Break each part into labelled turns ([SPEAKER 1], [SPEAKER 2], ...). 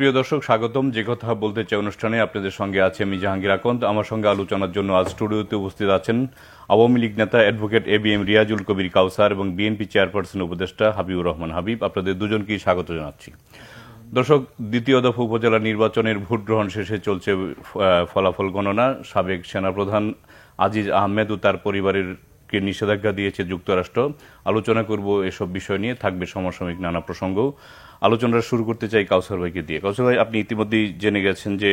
[SPEAKER 1] প্রিয় দর্শক, স্বাগতম যে কথা বলতে চাই অনুষ্ঠানে। আপনাদের সঙ্গে আছে আমি জাহাঙ্গীর আকন্দ। আমার সঙ্গে আলোচনার জন্য আজ স্টুডিওতে উপস্থিত আছেন আওয়ামী লীগ নেতা অ্যাডভোকেট এবিএম রিয়াজুল কবির কাউসার এবং বিএনপি চেয়ারপারসন উপদেষ্টা হাবিবুর রহমান হাবিব। আপনাদের দুজনকেই স্বাগত জানাচ্ছি। দর্শক, দ্বিতীয় দফা উপজেলা নির্বাচনের ভোট গ্রহণ শেষে চলছে ফলাফল গণনা। সাবেক সেনাপ্রধান আজিজ আহমেদ ও তার পরিবারের নিষেধাজ্ঞা দিয়েছে যুক্তরাষ্ট্র। আলোচনা করব এসব বিষয় নিয়ে, থাকবে সমসাময়িক নানা প্রসঙ্গ। আলোচনাটা শুরু করতে চাই কাউসার ভাইকে দিয়ে। কাউসার ভাই, আপনি ইতিমধ্যেই জেনে গেছেন যে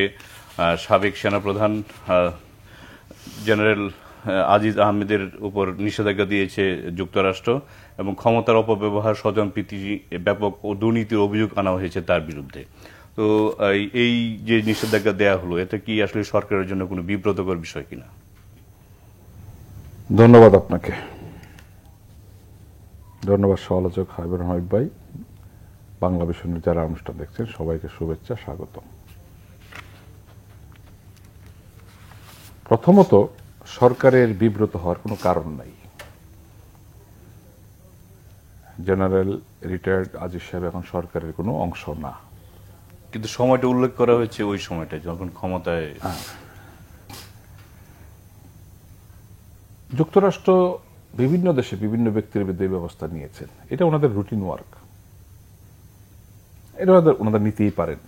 [SPEAKER 1] সাবেক সেনাপ্রধান জেনারেল আজিজ আহমেদের উপর নিষেধাজ্ঞা দিয়েছে যুক্তরাষ্ট্র এবং ক্ষমতার অপব্যবহার, স্বজনপ্রীতি, ব্যাপক ও দুর্নীতির অভিযোগ আনা হয়েছে তার বিরুদ্ধে। তো এই যে নিষেধাজ্ঞা দেওয়া হলো, এটা কি আসলে সরকারের জন্য কোনো বিব্রতকর বিষয় কিনা?
[SPEAKER 2] ধন্যবাদ আপনাকে। ধন্যবাদ সমালোচক হাবিবুর রহমান ভাই। বাংলা বিষয়ের যারা অনুষ্ঠান দেখছেন সবাইকে শুভেচ্ছা, স্বাগত। প্রথমত, সরকারের বিব্রত হওয়ার কোনো কারণ নাই। জেনারেল রিটায়ার্ড আজিজ সাহেব এখন সরকারের কোনো অংশ না,
[SPEAKER 1] কিন্তু সময়টা উল্লেখ করা হয়েছে ওই সময়টা যখন ক্ষমতায়।
[SPEAKER 2] যুক্তরাষ্ট্র বিভিন্ন দেশে বিভিন্ন ব্যক্তির বিরুদ্ধে ব্যবস্থা নিয়েছেন, এটা ওনাদের রুটিন ওয়ার্ক, এটা ওনাদের নিতেই পারেন।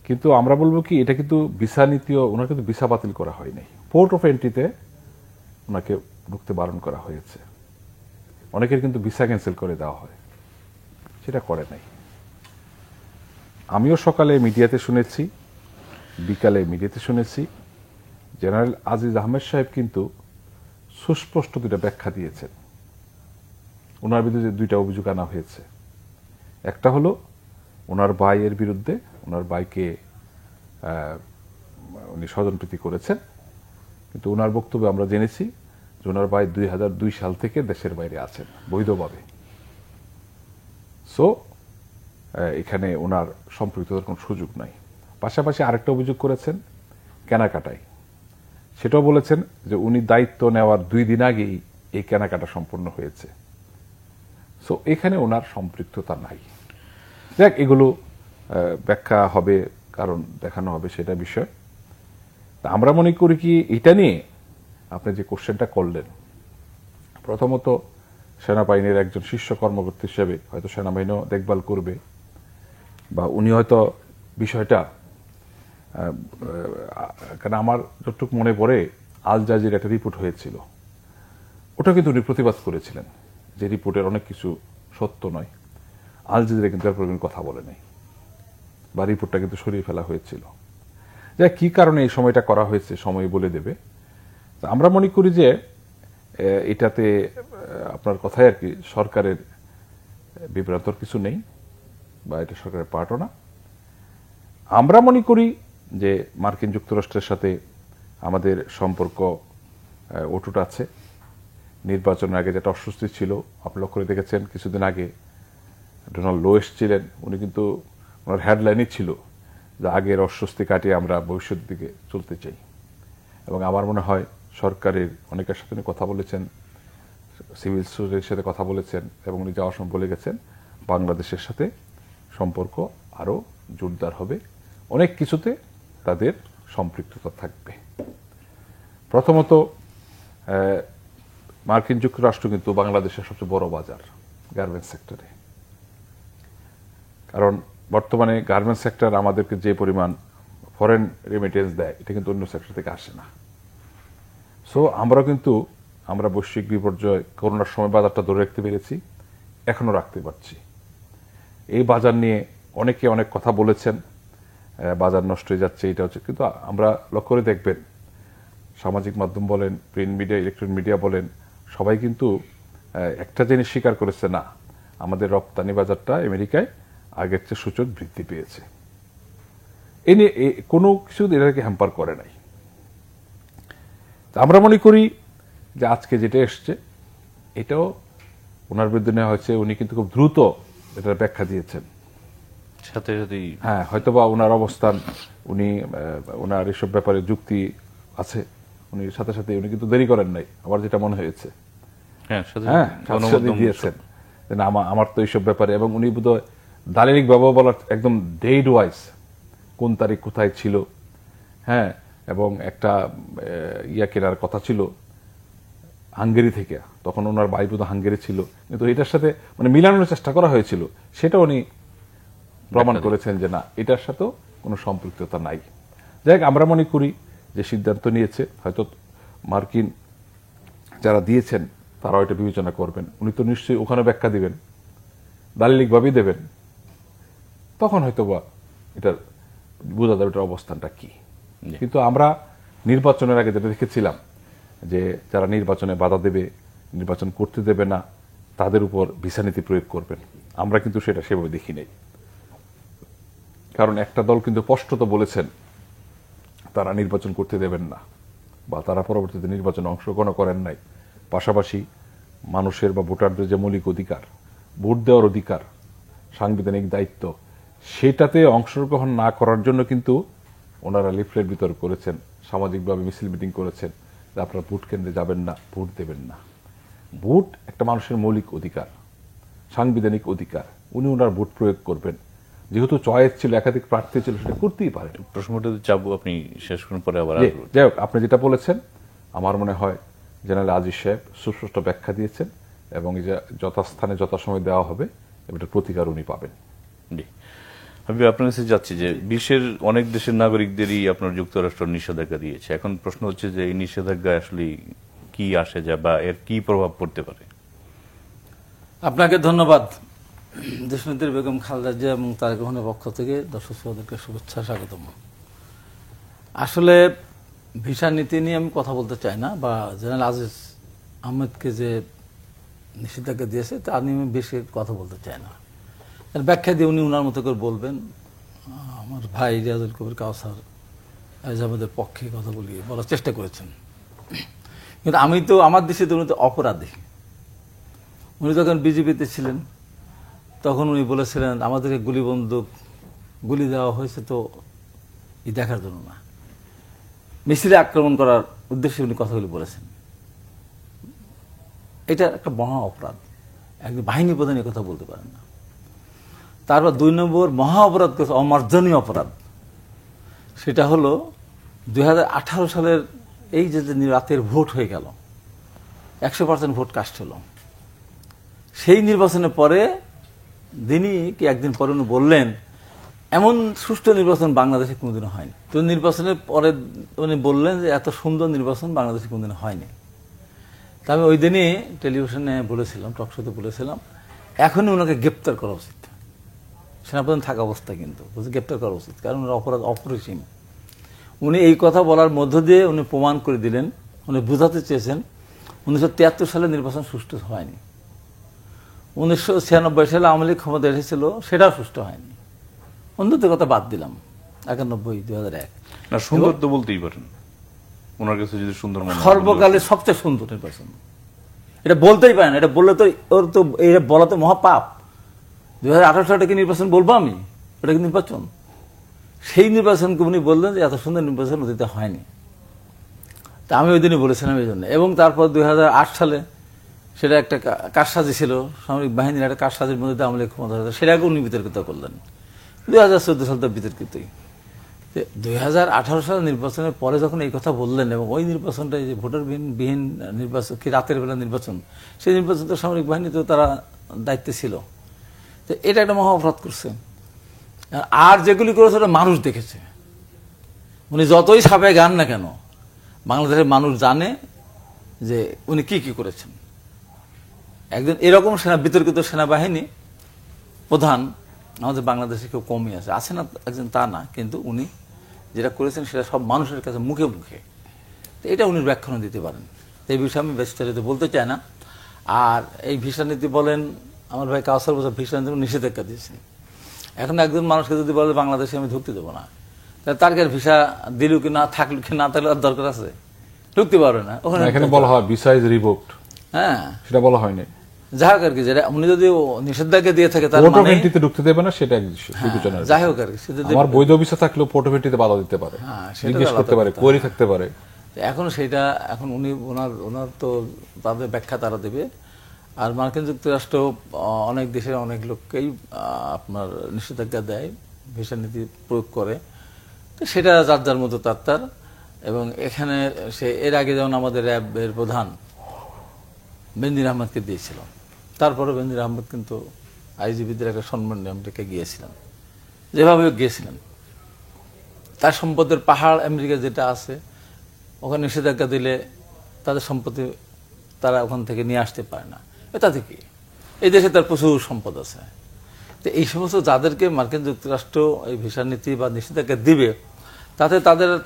[SPEAKER 2] কিন্তু আমরা বলবো কি, এটা কিন্তু ভিসা নীতিও, ওনার কিন্তু ভিসা বাতিল করা হয় নাই। পোর্ট অফ এন্ট্রিতে ওনাকে ঢুকতে বারণ করা হয়েছে। অনেকের কিন্তু ভিসা ক্যান্সেল করে দেওয়া হয়, সেটা করে নাই। আমিও সকালে মিডিয়াতে শুনেছি, বিকালে মিডিয়াতে শুনেছি, জেনারেল আজিজ আহমেদ সাহেব কিন্তু সুস্পষ্ট দুটা ব্যাখ্যা দিয়েছেন। ওনার বিরুদ্ধে দুইটা অভিযোগ আনা হয়েছে। একটা হলো ওনার ভাইয়ের বিরুদ্ধে, ওনার ভাইকে উনি স্বজনপ্রীতি করেছেন, কিন্তু ওনার বক্তব্যে আমরা জেনেছি যে ওনার ভাই 2002 সাল থেকে দেশের বাইরে আছেন বৈধভাবে। সো এখানে ওনার সম্পৃক্ততার কোনো সুযোগ নাই। পাশাপাশি আরেকটা অভিযোগ করেছেন কেনাকাটায়। সেটাও বলেছেন যে উনি দায়িত্ব নেওয়ার 2 দিন আগেই এই কেনাকাটা সম্পন্ন হয়েছে। সো এখানে ওনার সম্পৃক্ততা নাই। দেখ, এগুলো ব্যাখ্যা হবে, কারণ দেখানো হবে, সেটা বিষয়। তা আমরা মনে করি কি, এটা নিয়ে আপনি যে কোশ্চেনটা করলেন, প্রথমত সেনাবাহিনীর একজন শীর্ষ কর্মকর্তা হিসেবে হয়তো সেনাবাহিনীও দেখভাল করবে, বা উনি হয়তো বিষয়টা, কারণ আমার যতটুকু মনে পড়ে আল জাজির একটা রিপোর্ট হয়েছিল, ওটা কিন্তু উনি প্রতিবাদ করেছিলেন যে রিপোর্টের অনেক কিছু সত্য নয়। আল জাজিরা কিন্তু এরপর কথা বলে নাই, বা রিপোর্টটা কিন্তু সরিয়ে ফেলা হয়েছিল। যা কি কারণে এই সময়টা করা হয়েছে সময় বলে দেবে। আমরা মনে করি যে এটাতে আপনার কথায় আর কি সরকারের বিভ্রান্তর কিছু নেই, বা এটা সরকারের পার্টও না। আমরা মনে করি যে মার্কিন যুক্তরাষ্ট্রের সাথে আমাদের সম্পর্ক অটুট আছে। নির্বাচনের আগে যেটা অস্বস্তি ছিল, আপনি লক্ষ্য করে দেখেছেন কিছুদিন আগে ডোনাল্ড লো এসেছিলেন, উনি কিন্তু ওনার হেডলাইনই ছিল যে আগের অস্বস্তি কাটিয়ে আমরা ভবিষ্যতের দিকে চলতে চাই। এবং আমার মনে হয় সরকারের অনেকের সাথে উনি কথা বলেছেন, সিভিল সোসাইটির সাথে কথা বলেছেন, এবং উনি যাওয়ার সময় বলে গেছেন বাংলাদেশের সাথে সম্পর্ক আরও জোরদার হবে, অনেক কিছুতে তাদের সম্পৃক্ততা থাকবে। প্রথমত, মার্কিন যুক্তরাষ্ট্র কিন্তু বাংলাদেশের সবচেয়ে বড় বাজার গার্মেন্টস সেক্টরে। কারণ বর্তমানে গার্মেন্টস সেক্টর আমাদেরকে যে পরিমাণ ফরেন রেমিটেন্স দেয়, এটা কিন্তু অন্য সেক্টর থেকে আসে না। সো আমরা বৈশ্বিক বিপর্যয়, করোনার সময় বাজারটা ধরে রাখতে পেরেছি, এখনো রাখতে পারছি। এই বাজার নিয়ে অনেকে অনেক কথা বলেছেন, বাজার নষ্ট হয়ে যাচ্ছে, এটা হচ্ছে, কিন্তু আমরা লক্ষ্য করে দেখবেন সামাজিক মাধ্যম বলেন, প্রিন্ট মিডিয়া, ইলেকট্রনিক মিডিয়া বলেন, সবাই কিন্তু একটা জিনিস স্বীকার করেছে, না, আমাদের রপ্তানি বাজারটা আমেরিকায় আগের চেয়ে সূচক বৃদ্ধি পেয়েছে। এ নিয়ে কোনো কিছু এটাকে হ্যাম্পার করে নাই। আমরা মনে করি যে আজকে যেটা এসছে এটাও ওনার বিরুদ্ধে নেওয়া হয়েছে। উনি কিন্তু খুব দ্রুত এটার ব্যাখ্যা দিয়েছেন,
[SPEAKER 1] সাথে সাথে
[SPEAKER 2] হয়তোবা ওনার অবস্থান, উনি ওনার এসব ব্যাপারে যুক্তি আছে, উনি সাথে সাথে উনি কিন্তু দেরি করেন নাই, আমার যেটা মনে হয়েছে। দিয়েছেন আমার তো এইসব ব্যাপারে, এবং উনি বোধহয় দালিলিক বাবা বলার একদম ডেট ওয়াইজ কোন তারিখ কোথায় ছিল, হ্যাঁ, এবং একটা ইয়া কেনার কথা ছিল হাঙ্গেরি থেকে, তখন ওনার ভাইপো তো হাঙ্গেরি ছিল, কিন্তু এটার সাথে মানে মিলানোর চেষ্টা করা হয়েছিল, সেটা উনি প্রমাণ করেছেন যে না, এটার সাথেও কোনো সম্পৃক্ততা নাই। যাই হোক, আমরা মনে করি যে সিদ্ধান্ত নিয়েছে, হয়তো মার্কিন যারা দিয়েছেন তারাও এটা বিবেচনা করবেন। উনি তো নিশ্চয়ই ওখানে ব্যাখ্যা দিবেন, দালিলিকভাবেই দেবেন, তখন হয়তো বা এটা বোঝা যাবে এটার অবস্থানটা কি। কিন্তু আমরা নির্বাচনের আগে যেটা দেখেছিলাম যে যারা নির্বাচনে বাধা দেবে, নির্বাচন করতে দেবে না, তাদের উপর ভিসা নীতি প্রয়োগ করবেন, আমরা কিন্তু সেটা সেভাবে দেখি নাই। কারণ একটা দল কিন্তু স্পষ্টত বলেছেন তারা নির্বাচন করতে দেবেন না, বা তারা পরবর্তীতে নির্বাচনে অংশগ্রহণ করেন নাই। পাশাপাশি মানুষের বা ভোটারদের যে মৌলিক অধিকার, ভোট দেওয়ার অধিকার, সাংবিধানিক দায়িত্ব, সেটাতে অংশগ্রহণ না করার জন্য কিন্তু ওনারা লিফলেট বিতরণ করেছেন, সামাজিকভাবে মিছিল মিটিং করেছেন যে আপনারা ভোট কেন্দ্রে যাবেন না, ভোট দেবেন না। ভোট একটা মানুষের মৌলিক অধিকার, সাংবিধানিক অধিকার, উনি ওনার ভোট প্রয়োগ করবেন। যেহেতু চয়েস ছিল, একাধিক প্রার্থী ছিল, সেটা করতেই পারেন।
[SPEAKER 1] প্রশ্নটা চাবো, আপনি শেষ করুন, পরে আবার
[SPEAKER 2] যাই হোক, আপনি যেটা বলেছেন আমার মনে হয় জেনারেল আজিজ সাহেব সুস্পষ্ট ব্যাখ্যা দিয়েছেন, এবং এই যে যথাস্থানে যথাসময় দেওয়া হবে এটার প্রতিকার উনি পাবেন।
[SPEAKER 1] জি, আমি আপনার কাছে যাচ্ছি যে বিশ্বের অনেক দেশের নাগরিকদেরই আপনার যুক্তরাষ্ট্র নিষেধাজ্ঞা দিয়েছে। এখন প্রশ্ন হচ্ছে যে এই নিষেধাজ্ঞা আসলে কি আসে যায় বা এর কি প্রভাব পড়তে পারে?
[SPEAKER 3] আপনাকে ধন্যবাদ। দেশনেত্রী বেগম খালেদা জিয়া এবং তারেক রহমানের পক্ষ থেকে দর্শক শ্রোতাদেরকে শুভেচ্ছা, স্বাগতম। আসলে ভিসা নীতি নিয়ে আমি কথা বলতে চাই না, বা জেনারেল আজিজ আহমেদকে যে নিষেধাজ্ঞা দিয়েছে তা নিয়ে আমি বেশি কথা বলতে চাই না। এর ব্যাখ্যা দিয়ে উনি ওনার মতো করে বলবেন। আমার ভাই রিয়াজুল কবির কাউসার আজ আমাদের পক্ষে কথা বলার চেষ্টা করেছেন, কিন্তু আমি তো আমার দেশে তো উনি তো অপরাধী। উনি যখন বিজেপিতে ছিলেন তখন উনি বলেছিলেন আমাদেরকে গুলি দেওয়া হয়েছে তো দেখার জন্য না, মিছিলে আক্রমণ করার উদ্দেশ্যে উনি কথাগুলি বলেছেন। এটা একটা মহা অপরাধ, একজন বাহিনী প্রধান কথা বলতে পারেন না। তারপর 2 নম্বর মহা অপরাধ করেছে, অমার্জনীয় অপরাধ। সেটা হলো 2018 সালের এই যে রাতের ভোট হয়ে গেল, 100% ভোট কাস্ট হলো। সেই নির্বাচনের পরে দিনই কি একদিন পরে উনি বললেন এমন সুষ্ঠু নির্বাচন বাংলাদেশে কোনোদিনও হয়নি। তো নির্বাচনের পরে উনি বললেন যে এত সুন্দর নির্বাচন বাংলাদেশে কোনোদিনও হয়নি। তা আমি ওই দিনই টেলিভিশনে বলেছিলাম, টকশোতে বলেছিলাম, এখনই ওনাকে গ্রেপ্তার করা উচিত, সেনাপ্রধান থাকা অবস্থায় কিন্তু গ্রেপ্তার করা উচিত, কারণ ওনার অপরাধ অপরিসীম। উনি এই কথা বলার মধ্য দিয়ে উনি প্রমাণ করে দিলেন, উনি বোঝাতে চেয়েছেন 1973 সালে নির্বাচন সুষ্ঠু হয়নি, 1996 সালে আওয়ামী লীগ ক্ষমতা এসেছিল, সেটাও সুষ্ঠু হয়নি। অন্যদের কথা বাদ দিলাম, 91, 2001
[SPEAKER 1] না, সুন্দর তো বলতেই পারেন, ওনার কাছে যদি সুন্দর মনে হয়।
[SPEAKER 3] সর্বকালের সবচেয়ে সুন্দর নির্বাচন, এটা বলতেই পারেন। এটা বললে তো ওর তো এটা বলা তো মহাপাপ। 2018 সালটা কি নির্বাচন বলবো আমি? ওটা কি নির্বাচন? সেই নির্বাচনকে উনি বললেন যে এত সুন্দর নির্বাচন অতীতে হয়নি। তা আমি ওই দিনই বলেছিলাম এই জন্য। এবং তারপর 2008 সালে সেটা একটা কারসাজি ছিল, সামরিক বাহিনীর একটা কারসাজির মধ্যে আওয়ামী লীগ ক্ষমতা, সেটাকে উনি বিতর্কিত করলেন। 2014 সাল তো বিতর্কিতই। 2018 সাল নির্বাচনের পরে যখন এই কথা বললেন, এবং ওই নির্বাচনটা যে ভোটারবিহীন নির্বাচন, কি রাতের বেলা নির্বাচন, সেই নির্বাচন তো সামরিক বাহিনী তো তারা দায়িত্বে ছিল। তো এটা একটা মহা অপরাধ করছে। আর যেগুলি করেছে ওটা মানুষ দেখেছে। উনি যতই ছাপে গান না কেন, বাংলাদেশের মানুষ জানে যে উনি কি কি করেছেন। একজন এরকম বিতর্কিত সেনাবাহিনী প্রধান আমাদের বাংলাদেশে কেউ কমই আছে না একজন, তা না, কিন্তু উনি যেটা করেছেন সেটা সব মানুষের কাছে মুখে মুখে। তো এটা উনি ব্যাখ্যান দিতে পারেন। এই বিষয়ে আমি বিস্তারিত বলতে চাই না। আর এই ভিসা নীতি বলেন, আমার ভাই কাউসার বছর ভিসা নীতি নিষেধাজ্ঞা দিয়েছে। এখন একজন মানুষকে যদি বলে বাংলাদেশে আমি ঢুকতে দেবো না, তাহলে তার কাছে ভিসা দিল কি না, থাকলো কি না, তাহলে আর দরকার আছে? ঢুকতে পারবে না। ওখানে
[SPEAKER 2] এখানে বলা হয় ভিসা ইজ রিভোকড,
[SPEAKER 3] হ্যাঁ,
[SPEAKER 2] সেটা বলা হয়নি।
[SPEAKER 3] যাই হোক আর কি, যেটা উনি যদি নিষেধাজ্ঞা দিয়ে থাকে তার
[SPEAKER 2] পোর্ট অফ
[SPEAKER 3] মানে
[SPEAKER 2] এন্ট্রিতে ঢুকতে দেবে না, সেটা এক বিবেচনা।
[SPEAKER 3] যাই হোক আর কি, সেটা
[SPEAKER 2] আমার বৈধ ভিসা থাকলেও পোর্ট অফ এন্ট্রিতে বাধা দিতে পারে, জিজ্ঞেস করতে পারে, কোয়েরি থাকতে পারে।
[SPEAKER 3] এখন সেটা এখন উনি ওনার তো তাদের ব্যাখ্যা তারা দেবে। আর মার্কিন যুক্তরাষ্ট্র অনেক দেশের অনেক লোককেই আপনার নিষেধাজ্ঞা দেয়, ভিসা নীতি প্রয়োগ করে। তো সেটা যার যার মতো তার। এবং এখানে সে এর আগে যেমন আমাদের র্যাবের প্রধান বেনজির আহমেদকে দিয়েছিল, তারপরে বেনজির আহমেদ কিন্তু আইজিবিদের একটা সম্মান নিয়ে আমেরিকা গিয়েছিলেন, যেভাবে গিয়েছিলেন। তার সম্পদের পাহাড় আমেরিকা যেটা আছে, ওখানে নিষেধাজ্ঞা দিলে তাদের সম্পত্তি তারা ওখান থেকে নিয়ে আসতে পারে না। তাতে কি, এই দেশে তার প্রচুর সম্পদ আছে। তো এই সমস্ত যাদেরকে মার্কিন যুক্তরাষ্ট্র এই ভিসা নীতি বা নিষেধাজ্ঞা দিবে, তাতে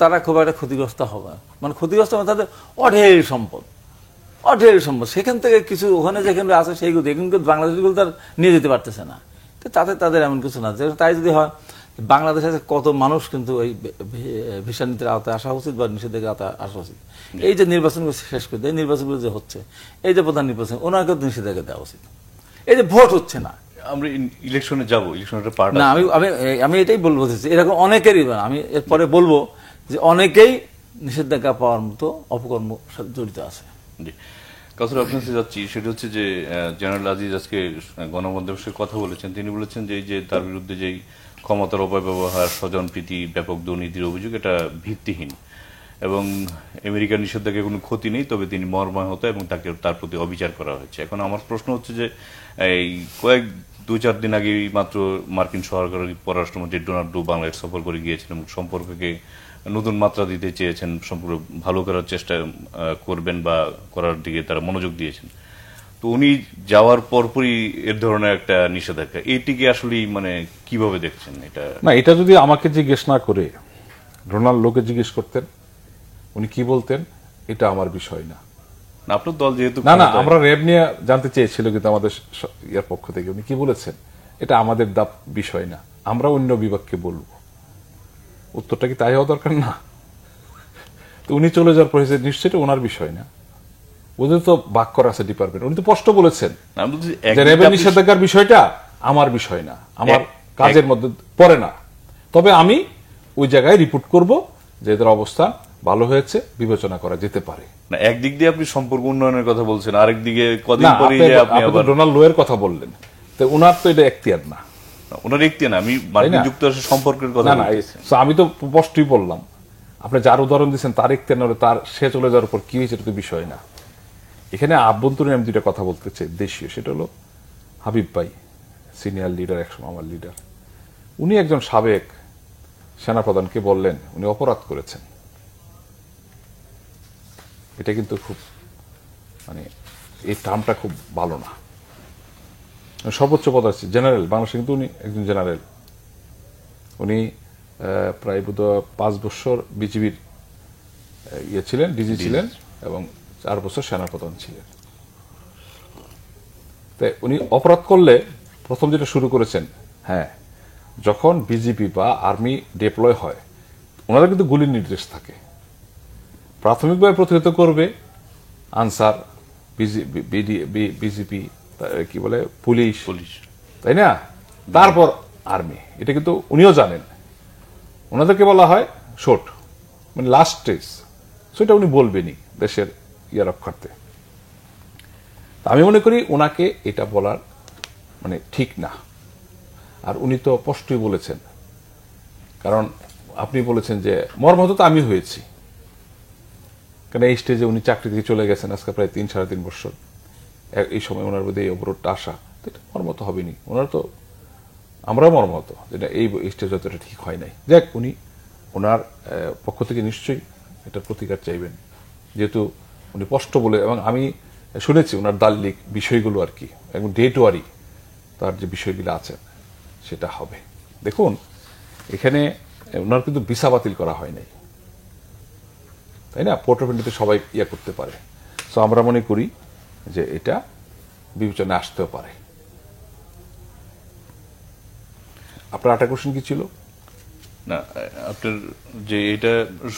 [SPEAKER 3] তারা খুব একটা ক্ষতিগ্রস্ত হবে। মানে ক্ষতিগ্রস্ত হবে তাদের অঢেল সম্পদ, সেখান থেকে কিছু ওখানে যেখানে আছে সেইগুলো কিন্তু বাংলাদেশগুলো তার নিয়ে যেতে পারতেছে না। তো তাতে তাদের এমন কিছু না। তাই যদি হয়, বাংলাদেশে কত মানুষ কিন্তু এই ভিসা নীতির আওতায় আসা উচিত বা নিষেধাজ্ঞার আওতায় আসা উচিত। এই যে নির্বাচনগুলো শেষ করে দেয়, নির্বাচনগুলো যে হচ্ছে, এই যে প্রধান নির্বাচন, ওনাকে নিষেধাজ্ঞা দেওয়া উচিত। এই যে ভোট হচ্ছে না,
[SPEAKER 1] আমরা ইলেকশনে যাব, ইলেকশনের পার্ট
[SPEAKER 3] না, আমি এটাই বলবো, এরকম অনেকেরই, আমি এরপরে বলবো যে অনেকেই নিষেধাজ্ঞা পাওয়ার মতো অপকর্ম সাথে জড়িত আছে।
[SPEAKER 1] জি, কাউসার আপনার কাছে যাচ্ছি, সেটা হচ্ছে যে জেনারেল আজিজ আজকে গণমাধ্যমের সাথে কথা বলেছেন। তিনি বলেছেন যে তার বিরুদ্ধে যেই ক্ষমতার অপব্যবহার, স্বজনপ্রীতি, ব্যাপক দুর্নীতির অভিযোগ, এটা ভিত্তিহীন এবং আমেরিকার নিষেধাজ্ঞায় কোনো ক্ষতি নেই, তবে তিনি মর্মাহত এবং তার প্রতি অবিচার করা হয়েছে। এখন আমার প্রশ্ন হচ্ছে যে এই দুই চার দিন আগে মাত্র মার্কিন সরকারের পররাষ্ট্রমন্ত্রী ডোনাল্ড ট্রাম্প বাংলাদেশ সফর করে গিয়েছেন এবং সম্পর্ককে নতুন মাত্রা দিতে চেয়েছেন, সম্পর্ক ভালো করার চেষ্টা করবেন বা করার দিকে তারা মনোযোগ দিয়েছেন। তো উনি যাওয়ার পরপরই এর ধরনের একটা নিষেধাজ্ঞা, এটিকে আসলে মানে কিভাবে দেখছেন?
[SPEAKER 2] এটা যদি আমাকে জিজ্ঞেস না করে রোনাল্ডোকে জিজ্ঞেস করতেন, উনি কি বলতেন, এটা আমার বিষয় না।
[SPEAKER 1] আপনার দল যেহেতু
[SPEAKER 2] না, আমরা র্যাব নিয়ে জানতে চেয়েছিল, কিন্তু আমাদের ইয়ার পক্ষ থেকে উনি কি বলেছেন, এটা আমাদের বিষয় না, আমরা অন্য বিভাগকে বলবো। উত্তরটা কি তাই হওয়া দরকার না? তো উনি চলে যাওয়ার পর নিশ্চয়ই ওনার বিষয় না, ওদের তো বাক করা আছে ডিপার্টমেন্ট। উনি তো স্পষ্ট বলেছেন যে র্যাবের নিষেধাজ্ঞার বিষয়টা আমার বিষয় না, আমার কাজের মধ্যে পড়ে না, তবে আমি ওই জায়গায় রিপোর্ট করব যে এদের অবস্থা ভালো হয়েছে, বিবেচনা করা যেতে পারে।
[SPEAKER 1] না, একদিক দিয়ে আপনি সম্পর্ক উন্নয়নের কথা বলছেন, আরেক দিকে কদিন পরে আপনি আবার
[SPEAKER 2] ডোনাল্ড লো এর কথা বললেন, তো ওনার তো এটা এখতিয়ার না,
[SPEAKER 1] ওনার এখতিয়ার না। আমি মার্কিন যুক্তরাষ্ট্রের সম্পর্কের কথা
[SPEAKER 2] না, আমি তো স্পষ্টই বললাম, আপনি যার উদাহরণ দিচ্ছেন তার এখতিয়ার না হলে তার সে চলে যাওয়ার পর কি হয়েছে এটা তো বিষয় না। এখানে আভ্যন্তরীণ আমি দুইটা কথা বলতে চাই, দেশীয়, সেটা হলো হাবিব ভাই, সিনিয়র লিডার, একসময় আমার লিডার, উনি একজন সাবেক সেনাপ্রধানকে বললেন উনি অপরাধ করেছেন। এটা কিন্তু খুব মানে এই টার্মটা খুব ভালো না। সর্বোচ্চ পদ আছে জেনারেল, বাংলাদেশে কিন্তু উনি একজন জেনারেল। উনি প্রায় বোধ 5 বছর বিজিবির ইয়ে ছিলেন, ডিজি ছিলেন এবং 4 বছর সেনাপ্রধান ছিলেন। তাই উনি অপরাধ করলে প্রথম যেটা শুরু করেছেন, হ্যাঁ, যখন বিজিবি বা আর্মি ডিপ্লয় হয় ওনাদের কিন্তু গুলির নির্দেশ থাকে, প্রাথমিকভাবে প্রতিহত করবে আনসার, বিজিপি, কি বলে, পুলিশ, তাই না, তারপর আর্মি। এটা কিন্তু উনিও জানেন, ওনাদেরকে বলা হয় শোট, মানে লাস্ট স্টেজ। সেটা উনি বলবেনই দেশের ইয়া রক্ষার্থে। আমি মনে করি ওনাকে এটা বলার মানে ঠিক না। আর উনি তো স্পষ্টই বলেছেন, কারণ আপনি বলেছেন যে মর্মাহত তো আমি হয়েছি, কারণ এই স্টেজে উনি চাকরি থেকে চলে গেছেন আজকে প্রায় 3-3.5 বছর। এই সময় ওনার মধ্যে এই অবরোধটা আসা, এটা মর্মাহত হবেনি। ওনার তো আমরাও মর্মাহত, যেটা এই স্টেজ হয়তো এটা ঠিক হয় নাই। যাক, উনি ওনার পক্ষ থেকে নিশ্চয়ই এটার প্রতিকার চাইবেন, যেহেতু উনি স্পষ্ট বলে, এবং আমি শুনেছি ওনার দাল্লিক বিষয়গুলো আর কি, এবং ডে টু ওয়ারি তার যে বিষয়গুলো আছে সেটা হবে। দেখুন, এখানে ওনার কিন্তু ভিসা বাতিল করা হয় নাই, তাই না, পোর্ট অফ এন্ট্রিতে সবাই ইয়া করতে পারে। সো আমরা মনে করি যে এটা বিবেচনায় আসতেও পারে। আপনার আরেকটা কোশ্চেন কি ছিল?
[SPEAKER 1] না, আপনার যে এটা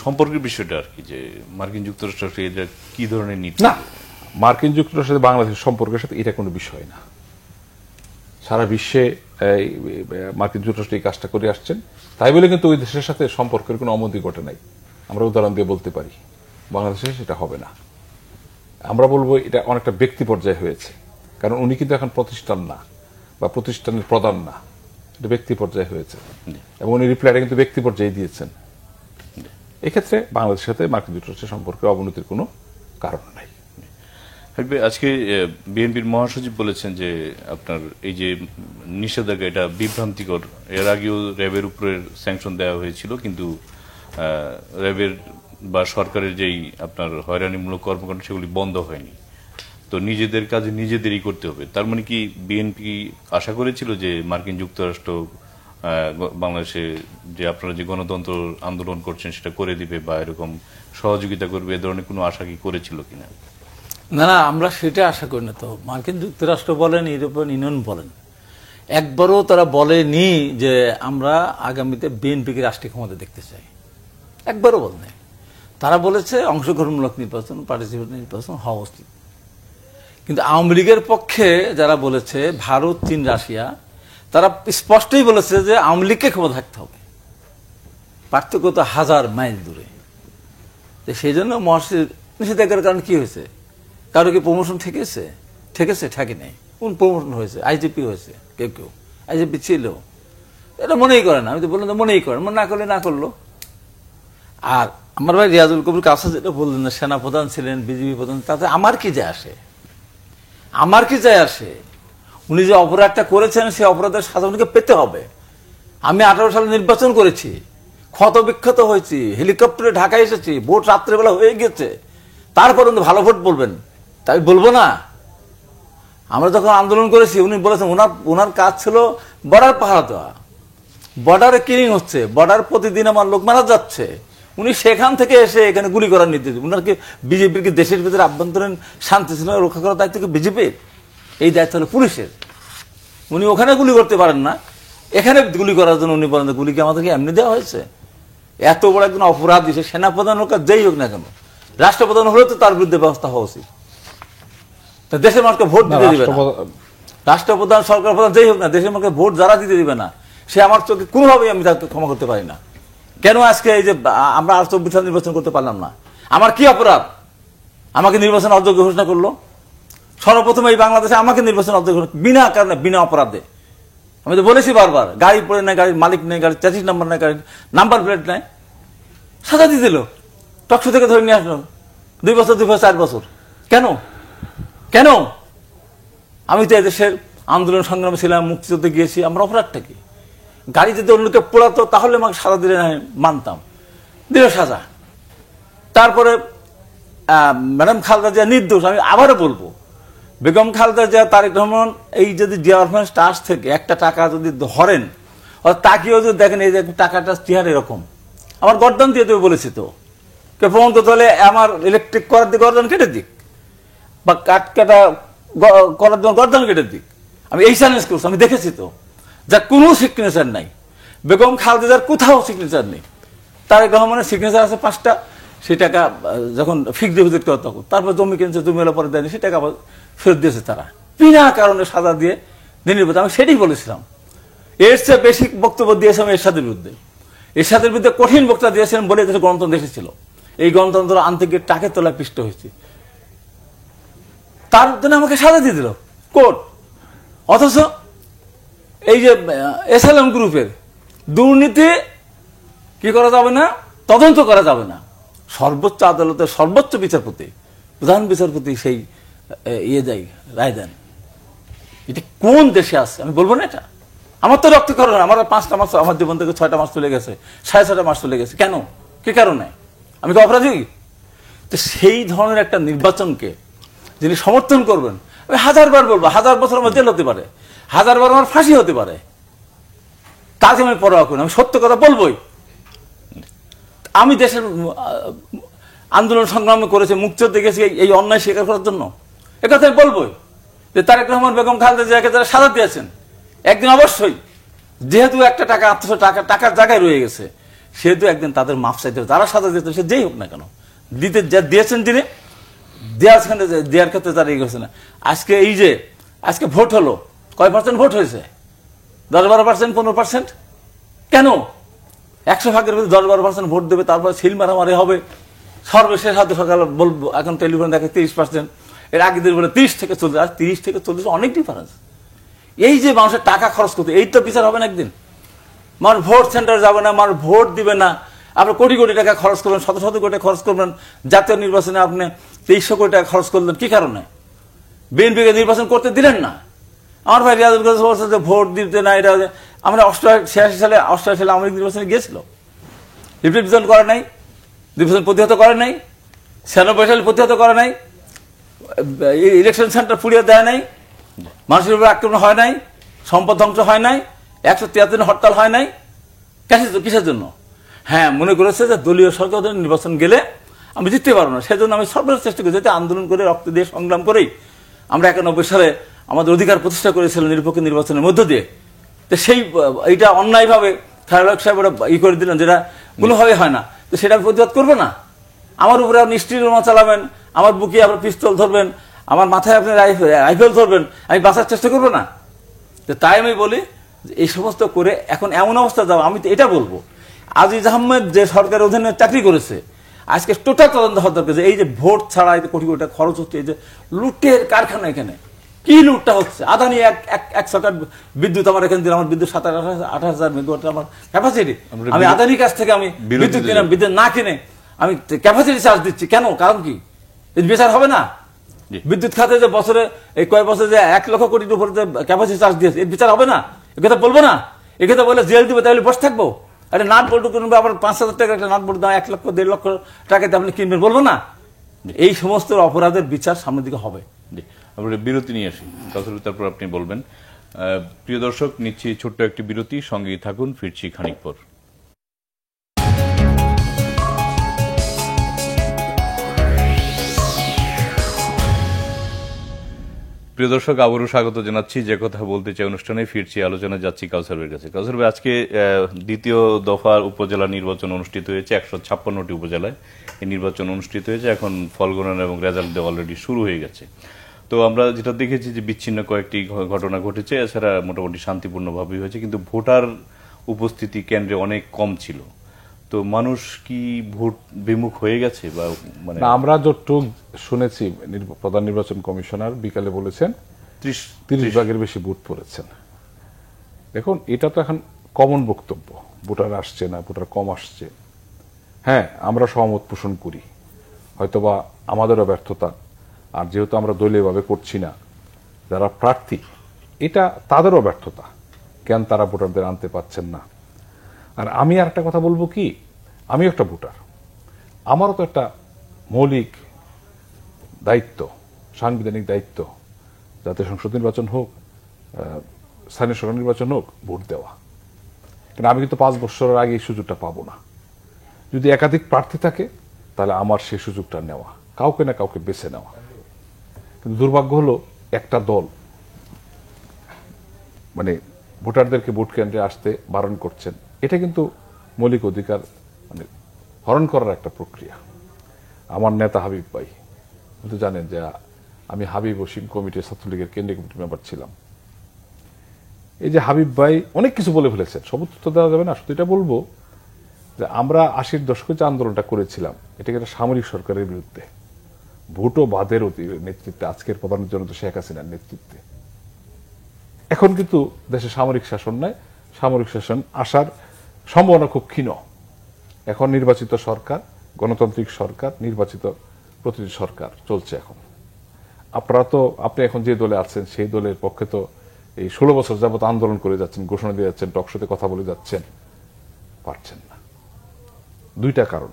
[SPEAKER 1] সম্পর্কের বিষয়টা আর কি, যে মার্কিন যুক্তরাষ্ট্রের সাথে এটা কি ধরনের নীতি?
[SPEAKER 2] না, মার্কিন যুক্তরাষ্ট্রের সাথে বাংলাদেশের সম্পর্কের সাথে এটা কোনো বিষয় না। সারা বিশ্বে মার্কিন যুক্তরাষ্ট্র এই কাজটা করে আসছেন, তাই বলে কিন্তু ওই দেশের সাথে সম্পর্কের কোনো অবনতি ঘটে নাই। আমরা উদাহরণ দিয়ে বলতে পারি, বাংলাদেশে সেটা হবে না। আমরা বলবো এটা অনেকটা ব্যক্তি পর্যায়ে হয়েছে। কারণ উনি কিন্তু এখন প্রতিষ্ঠান না বা প্রতিষ্ঠানের প্রধান না, এটা ব্যক্তি পর্যায়ে হয়েছে এবং উনি রিপ্লাইটা কিন্তু ব্যক্তি পর্যায়ে দিয়েছেন। এক্ষেত্রে বাংলাদেশের সাথে মার্কিন যুক্তরাষ্ট্রের সম্পর্কে অবনতির কোনো কারণ নাই।
[SPEAKER 1] আজকে বিএনপির মহাসচিব বলেছেন যে আপনার এই যে নিষেধাজ্ঞা এটা বিভ্রান্তিকর, এর আগেও র্যাবের উপরে স্যাংশন দেওয়া হয়েছিল, কিন্তু র্যাবের বা সরকারের যেই আপনার হয়রানিমূলক কর্মকাণ্ড সেগুলি বন্ধ হয়নি, তো নিজেদের কাজে নিজেদেরই করতে হবে। তার মানে কি বিএনপি আশা করেছিল যে মার্কিন যুক্তরাষ্ট্র বাংলাদেশে যে আপনারা যে গণতন্ত্র আন্দোলন করছেন সেটা করে দিবে বা এরকম সহযোগিতা করবে, এ ধরনের কোনো আশা কি করেছিল কিনা?
[SPEAKER 3] না না, আমরা সেটা আশা করি না। তো মার্কিন যুক্তরাষ্ট্র বলেন, ইউরোপিয়ান ইউনিয়ন বলেন, একবারও তারা বলেনি যে আমরা আগামীতে বিএনপিকে রাষ্ট্রীয় ক্ষমতা দেখতে চাই, একবারও বলেনি। তারা বলেছে অংশগ্রহণমূলক নির্বাচন, পার্টিসিপেটরি নির্বাচন হওয়া উচিত। কিন্তু আওয়ামী লীগের পক্ষে যারা বলেছে, ভারত, চীন, রাশিয়া, তারা স্পষ্টই বলেছে যে আওয়ামী লীগকে ক্ষমতা থাকতে হবে, পার্থক্য তো 1000 মাইল দূরে। সেই জন্য মহাসচিব নিষেধাজ্ঞার কারণ কি হয়েছে? কারো কি প্রমোশন ঠেকেছে? ঠেকে নেই। কোন প্রমোশন হয়েছে? আইজিপি হয়েছে, কেউ আইজিপি ছিল, এটা মনেই করে না। আমি তো বললাম মনেই করে, মনে না করলে না করলো। আর আমার ভাই রিয়াজুল কবির কাছে যেটা বললেন না, সেনাপ্রধান ছিলেন, বিজিবি প্রধান, তাতে আমার কি যায় আসে? আমার কি যায় আসে? উনি যে অপরাধটা করেছেন সেই অপরাধের সাজা উনিকে পেতে হবে। আমি 18 সালে নির্বাচন করেছি, ক্ষত বিক্ষত হয়েছি, হেলিকপ্টারে ঢাকায় এসেছি, ভোট রাত্রেবেলা হয়ে গেছে, তারপর ভালো ভোট বলবেন তাই বলবো না? আমরা যখন আন্দোলন করেছি উনি বলেছেন ওনার কাজ ছিল বর্ডার পাহারা দেওয়া, বর্ডারে কিলিং হচ্ছে, বর্ডার প্রতিদিন আমার লোক মারা যাচ্ছে, উনি সেখান থেকে এসে এখানে গুলি করার নির্দেশ। উনার কি বিজেপির কি দেশের ভিতরে আভ্যন্তরীণ শান্তি ছিল রক্ষা করার দায়িত্ব কি বিজেপির? এই দায়িত্ব হলো পুলিশের। উনি ওখানে গুলি করতে পারেন না, এখানে গুলি করার জন্য উনি বলেন গুলি কি আমাদেরকে এমনি দেওয়া হয়েছে? এত বড় একজন অপরাধ দিচ্ছে, সেনাপ্রধান হোক আর যেই হোক না কেন, রাষ্ট্রপ্রধান হলে তো তার বিরুদ্ধে ব্যবস্থা হওয়া উচিত। দেশের মানুষকে ভোট দিতে দিবে না, রাষ্ট্রপ্রধান, সরকার প্রধান যেই হোক না, দেশের মানুষকে ভোট যারা দিতে দিবে না, সে আমার চোখে কোনোভাবেই আমি তাকে ক্ষমা করতে পারি না। কেন আজকে এই যে আমরা 24 সাল নির্বাচন করতে পারলাম না? আমার কি অপরাধ? আমাকে নির্বাচন অযোগ্য ঘোষণা করলো। সর্বপ্রথম এই বাংলাদেশে আমাকে নির্বাচন অযোগ্য বিনা কারণে, বিনা অপরাধে। আমি তো বলেছি বারবার, গাড়ি পড়ে নাই, গাড়ির মালিক নেই, গাড়ির চ্যাসিস নাম্বার নাই, গাড়ির নাম্বার প্লেট নাই, সাজা দিয়ে দিল, টকশো থেকে ধরে নিয়ে আসলো 2 বছর, 2 বছর, 4 বছর। কেন? কেন? আমি তো এদেশের আন্দোলন সংগ্রামে ছিলাম, মুক্তিযুদ্ধে গিয়েছি, আমার অপরাধটা কি? গাড়ি যদি অন্যকে পোড়াতো তাহলে আমাকে সাজা দিলে মানতাম, দিল সাজা। তারপরে ম্যাডাম খালেদা জিয়া নির্দোষ, আমি আবারও বলবো, বেগম খালেদা জিয়া, তারেক রহমান, এই যদি জিয়া অরফানেজ ট্রাস্ট থেকে একটা টাকা যদি ধরেন, তাকেও যদি দেখেন এই যে টাকাটা চেহারা এরকম, আমার গর্দান দিয়ে দেবে বলেছি তো, কে প্রমাণ করতে হলে আমার ইলেকট্রিক করার দিক গর্দান কেটে দিক, বা কাঠ কাটা করার জন্য গর্দান কেটে দিক। আমি এই চ্যালেঞ্জ করছি, আমি দেখেছি তো, যার কোনো সিগনেচার নাই। বেগম খালেদার কোথাও সিগনেচার নেই, তারেক রহমানের সিগনেচার আছে 5টা। সেই টাকা যখন ফিক্সড ডিপোজিট করে তখন, তারপর জমি কিনছে, জমি এলো পরে দেয়নি, সে টাকা আবার ফেরত দিয়েছে তারা, বিনা কারণে সাজা দিয়ে নির্বাচন। আমি সেটাই বলেছিলাম। এর চেয়ে বেশি বক্তব্য দিয়েছিলাম এরশাদের বিরুদ্ধে। এরশাদের বিরুদ্ধে কঠিন বক্তব্য দিয়েছিলেন বলে দেশে গণতন্ত্র এসেছিল। এই গণতন্ত্র আনতে গিয়ে টাকের তলায় পিষ্ট হয়েছে, তার জন্য আমাকে সাজা দিয়ে দিল কোর্ট। অথচ এই যে এসএলএম গ্রুপের দুর্নীতি কি করা যাবে না, তদন্ত করা যাবে না, সর্বোচ্চ আদালতের সর্বোচ্চ বিচারপতি, প্রধান বিচারপতি সেই দেয়, রায় দেন। এটা কোন দেশে আছে আমি বলবো না। এটা আমার তো রক্তকরণ, আমার 5টা মাস, আমার জীবন থেকে 6টা মাস চলে গেছে, 6.5 মাস চলে গেছে। কেন? কি কারণে? আমি তো অপরাধী? তো সেই ধরনের একটা নির্বাচনকে যিনি সমর্থন করবেন, আমি 1000 বার বলবো, 1000 বছর আমার জেল হতে পারে, 1000 বার আমার ফাঁসি হতে পারে, তাকে আমি পরোয়া করি না, আমি সত্য কথা বলবোই। আমি দেশের আন্দোলন সংগ্রাম করেছি, মুক্তিযুদ্ধে গেছি এই অন্যায় স্বীকার করার জন্য, একথা আমি বলবোই যে তারেক রহমান, বেগম খালেদা জিয়াকে যারা সাজা দিয়েছেন, একদিন অবশ্যই, যেহেতু একটা টাকা টাকার জায়গায় রয়ে গেছে, সেহেতু একদিন তাদের মাফ চাইতে হবে। যারা সাজা দিতে সে যেই হোক না কেন, দিয়েছেন যিনি, দেওয়ার ক্ষেত্রে তারা এগিয়ে গেছে না। আজকে এই যে আজকে ভোট হলো, কয় % ভোট হয়েছে? 10-12%, 15%। কেন? 100 ভাগের ভিতরে 10-12% ভোট দেবে, তারপরে সিল মারামারি হবে। সর্বশেষ হয়তো সকালে বলবো, এখন টেলিফোন দেখে 30%, এর আগের দিন বলে 30 থেকে 40, আর 30 থেকে 40 অনেক ডিফারেন্স। এই যে মানুষের টাকা খরচ করতে, এই তো বিচার হবে না একদিন। মানুষ ভোট সেন্টারে যাবে না, মানুষ ভোট দিবে না, আপনি কোটি কোটি টাকা খরচ করবেন, শত শত কোটি টাকা খরচ করবেন, জাতীয় নির্বাচনে আপনি 2300 কোটি টাকা খরচ করলেন, কি কারণে? বিএনপিকে নির্বাচন করতে দিলেন না। আমার ভাই রিয়াজুল কাদের বলছে যে ভোট দিতে না, এটা আমরা 88 সালে আওয়ামী লীগ নির্বাচনে গিয়েছিল, রিপ্রেজেন্ট করে নাই, নির্বাচন প্রতিহত করে নাই, 96 সালে প্রতিহত করে নাই, ইলেকশন সেন্টার পুড়িয়ে দেয় নাই, মানুষের উপর আক্রমণ হয় নাই, সম্পদ ধ্বংস হয় নাই, 173 দিন হরতাল হয় নাই। কিসের জন্য? হ্যাঁ, মনে করেছে যে দলীয় সরকার নির্বাচন গেলে আমি জিততে পারবো না, সেজন্য আমি সর্বোচ্চ চেষ্টা করি, যাতে আন্দোলন করে, রক্ত দিয়ে, সংগ্রাম করেই আমরা 91 সালে আমাদের অধিকার প্রতিষ্ঠা করেছিলাম নিরপেক্ষ নির্বাচনের মধ্য দিয়ে। তো সেই এইটা অন্যায়ভাবে থার্ড সাহেব ওরা করে দিলেন, যেটা কোনোভাবে হয় না, তো সেটা আমি প্রতিবাদ করবো না। আমার উপরে আপনি স্টিল বোমা চালাবেন, আমার বুকে আপনার পিস্তল ধরবেন, আমার মাথায় আপনি রাইফেল ধরবেন, আমি বাঁচার চেষ্টা করবো না। তো তাই আমি বলি যে এই সমস্ত করে এখন এমন অবস্থা যাও, আমি তো এটা বলবো, আজিজ আহমেদ যে সরকারের অধীনে চাকরি করেছে, আজকে টোটাল তদন্ত হওয়া দরকার। এই যে ভোট ছাড়া এই কোটি কোটি টাকা খরচ হচ্ছে, এই যে লুটের কারখানা, এখানে কি লুটটা হচ্ছে? আদানি এক সরকার বিদ্যুৎ আমার এখানে দিন, আমার বিদ্যুৎ 27,000-28,000 মেগাওয়াট আমার ক্যাপাসিটি, আমি আদানির কাছ থেকে আমি বিদ্যুৎ কিনে, বিদ্যুৎ না কিনে আমি ক্যাপাসিটি চার্জ দিচ্ছি কেন? কারণ কি? এই বিচার হবে না? বিদ্যুৎ খাতে যে বছরে এই কয়েক বছরে যে 1 লক্ষ কোটির উপরে যে ক্যাপাসিটি চার্জ দিয়েছে, এর বিচার হবে না? এ কথা বলবো না? এ কথা বলে জেল দিবে, তাহলে বসে থাকবো? আরে নাট বল্টু কিনবে, আবার 5,000 টাকা একটা নাট বল্টু দাম 1 লক্ষ 1.5 লক্ষ টাকাতে আপনি কিনবেন, বলবো না? এই সমস্ত অপরাধের বিচার সামনের দিকে হবে।
[SPEAKER 1] আমরা বিরতি নিয়ে আসি, তারপর আপনি বলবেন। প্রিয় দর্শক, নিচ্ছি ছোট্ট একটি বিরতি, সঙ্গেই থাকুন, ফিরছি খানিক পর। প্রিয় দর্শক, আবারও স্বাগত জানাচ্ছি যে কথা বলতে চাই অনুষ্ঠানে। ফিরছি, আলোচনা যাচ্ছি কাউসার ভাইয়ের কাছে। কাউসার ভাই, আজকে দ্বিতীয় দফার উপজেলা নির্বাচন অনুষ্ঠিত হয়েছে 156টি উপজেলায়। এই নির্বাচন অনুষ্ঠিত হয়েছে, এখন ফল গণনা এবং রেজাল্ট দেওয়া অলরেডি শুরু হয়ে গেছে। তো আমরা যেটা দেখেছি যে বিচ্ছিন্ন কয়েকটি ঘটনা ঘটেছে, এছাড়া মোটামুটি শান্তিপূর্ণভাবেই হয়েছে, কিন্তু ভোটার উপস্থিতি কেন্দ্রে অনেক কম ছিল। তো মানুষ কি ভোট বিমুখ হয়ে গেছে? বা মানে
[SPEAKER 2] আমরা যতটুকু শুনেছি, প্রধান নির্বাচন কমিশনার বিকালে বলেছেন 30 ভাগের বেশি ভোট পড়েছেন। দেখুন, এটা তো এখন কমন বক্তব্য, ভোটার আসছে না, ভোটার কম আসছে। হ্যাঁ, আমরা সহমত পোষণ করি, হয়তোবা আমাদেরও ব্যর্থতা, আর যেহেতু আমরা দলীয়ভাবে করছি না, যারা প্রার্থী এটা তাদেরও ব্যর্থতা, কেন তারা ভোটারদের আনতে পারছেন না। আর আমি আর একটা কথা বলবো কি, আমি একটা ভোটার, আমারও তো একটা মৌলিক দায়িত্ব, সাংবিধানিক দায়িত্ব, জাতীয় সংসদ নির্বাচন হোক, স্থানীয় সরকার নির্বাচন হোক, ভোট দেওয়া। কিন্তু আমি কিন্তু 5 বছরের আগে এই সুযোগটা পাবো না। যদি একাধিক প্রার্থী থাকে, তাহলে আমার সেই সুযোগটা নেওয়া, কাউকে না কাউকে বেছে নেওয়া। কিন্তু দুর্ভাগ্য হলো, একটা দল মানে ভোটারদেরকে ভোট কেন্দ্রে আসতে বারণ করছেন। এটা কিন্তু মৌলিক অধিকার মানে হরণ করার একটা প্রক্রিয়া। আমার নেতা হাবিব ভাই, কিন্তু জানেন যে আমি হাবিব ওসিম কমিটির, ছাত্রলীগের কেন্দ্রীয় কমিটির মেম্বার ছিলাম। এই যে হাবিব ভাই অনেক কিছু বলে ফেলেছেন, সব উত্তর দেওয়া যাবে না। শুধু এটা বলবো যে আমরা 80-র দশকে যে আন্দোলনটা করেছিলাম, এটাকে একটা সামরিক সরকারের বিরুদ্ধে, ভোটো বাদের নেতৃত্বে, আজকের প্রধানমন্ত্রী জনতা শেখ হাসিনার নেতৃত্বে। এখন কিন্তু দেশে সামরিক শাসন নাই, সামরিক শাসন আসার সম্ভাবনা খুব ক্ষীণ। এখন নির্বাচিত সরকার, গণতান্ত্রিক সরকার, নির্বাচিত প্রতিনিধি সরকার চলছে এখন। আপনি এখন যে দলে আছেন, সেই দলের পক্ষে তো এই 16 বছর যাবত আন্দোলন করে যাচ্ছেন, ঘোষণা দিয়ে যাচ্ছেন, টকশোতে কথা বলে যাচ্ছেন, পারছেন না। 2টা কারণ।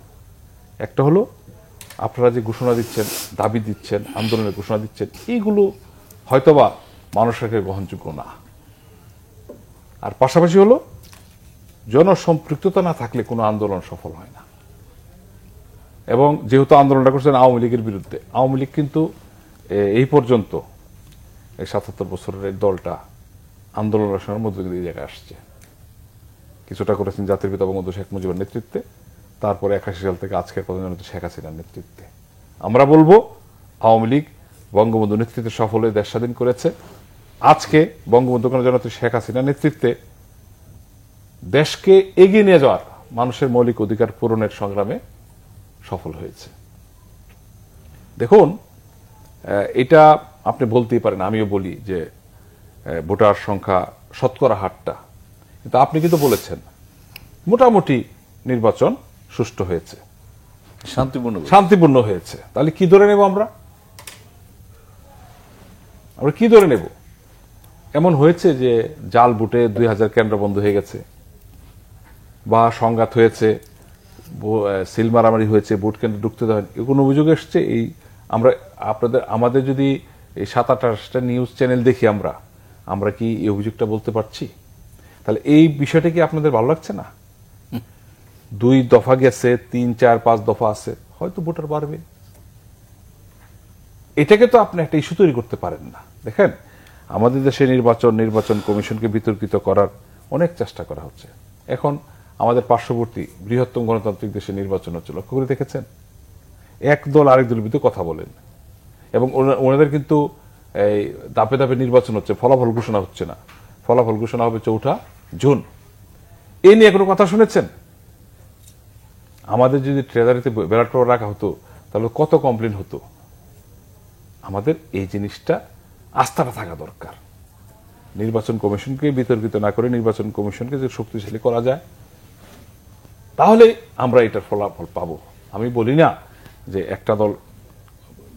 [SPEAKER 2] একটা হলো, আপনারা যে ঘোষণা দিচ্ছেন, দাবি দিচ্ছেন, আন্দোলনের ঘোষণা দিচ্ছেন, এইগুলো হয়তোবা মানুষের গ্রহণযোগ্য না। আর পাশাপাশি হলো, জনসম্পৃক্ততা না থাকলে কোনো আন্দোলন সফল হয় না। এবং যেহেতু আন্দোলনটা করছেন আওয়ামী লীগের বিরুদ্ধে, আওয়ামী লীগ কিন্তু এই পর্যন্ত এই 77 বছরের দলটা আন্দোলনের মধ্যে দিয়ে জায়গায় আসছে। কিছুটা করেছেন জাতির পিতা বঙ্গবন্ধু শেখ মুজিবের নেতৃত্বে, তারপরে 81 সাল থেকে আজকের প্রধানমন্ত্রী শেখ হাসিনার নেতৃত্বে। আমরা বলবো, আওয়ামী লীগ বঙ্গবন্ধু নেতৃত্বে সফল হয়ে দেশ স্বাধীন করেছে। আজকে বঙ্গবন্ধু জননেত্রী শেখ হাসিনার নেতৃত্বে দেশকে এগিয়ে নিয়ে যাওয়ার, মানুষের মৌলিক অধিকার পূরণের সংগ্রামে সফল হয়েছে। দেখুন, এটা আপনি বলতেই পারেন, আমিও বলি যে ভোটার সংখ্যা শতকরা হারটা, কিন্তু আপনি কিন্তু বলেছেন মোটামুটি নির্বাচন সুষ্ঠু হয়েছে, শান্তিপূর্ণ হয়েছে। তাহলে কি ধরে নেব আমরা কি ধরে নেব? এমন হয়েছে যে জাল বুটে 2000 কেন্দ্র বন্ধ হয়ে গেছে, বা সংঘাত হয়েছে, সিল মারামারি হয়েছে, ভোট কেন্দ্রে ঢুকতে দেওয়া হয়নি, কোনো অভিযোগ এসছে? এই আমরা আমাদের যদি এই 7-8টা নিউজ চ্যানেল দেখি আমরা কি এই অভিযোগটা বলতে পারছি? তাহলে এই বিষয়টা কি আপনাদের ভালো লাগছে না? 2 দফা গেছে, 3, 4, 5 দফা আছে, হয়তো ভোটার বাড়বে। এটাকে তো আপনি একটা ইস্যু তৈরি করতে পারেন না। দেখেন, আমাদের দেশে নির্বাচন কমিশনকে বিতর্কিত করার অনেক চেষ্টা করা হচ্ছে। এখন আমাদের পার্শ্ববর্তী বৃহত্তম গণতান্ত্রিক দেশে নির্বাচন হচ্ছে, লক্ষ্য করে দেখেছেন? এক দল আরেক দলের বিরুদ্ধে কথা বলেন, এবং ওনাদের কিন্তু এই ধাপে ধাপে নির্বাচন হচ্ছে, ফলাফল ঘোষণা হচ্ছে না। ফলাফল ঘোষণা হবে 4 জুন। এ নিয়ে কোনো কথা শুনেছেন? আমাদের যদি ট্রেজারিতে ব্যালট পেপার রাখা হতো তাহলে কত কমপ্লেন হতো। আমাদের এই জিনিসটা আস্থাটা থাকা দরকার। নির্বাচন কমিশনকে বিতর্কিত না করে নির্বাচন কমিশনকে যে শক্তিশালী করা যায়, তাহলে আমরা এটার ফলাফল পাবো। আমি বলি না যে একটা দল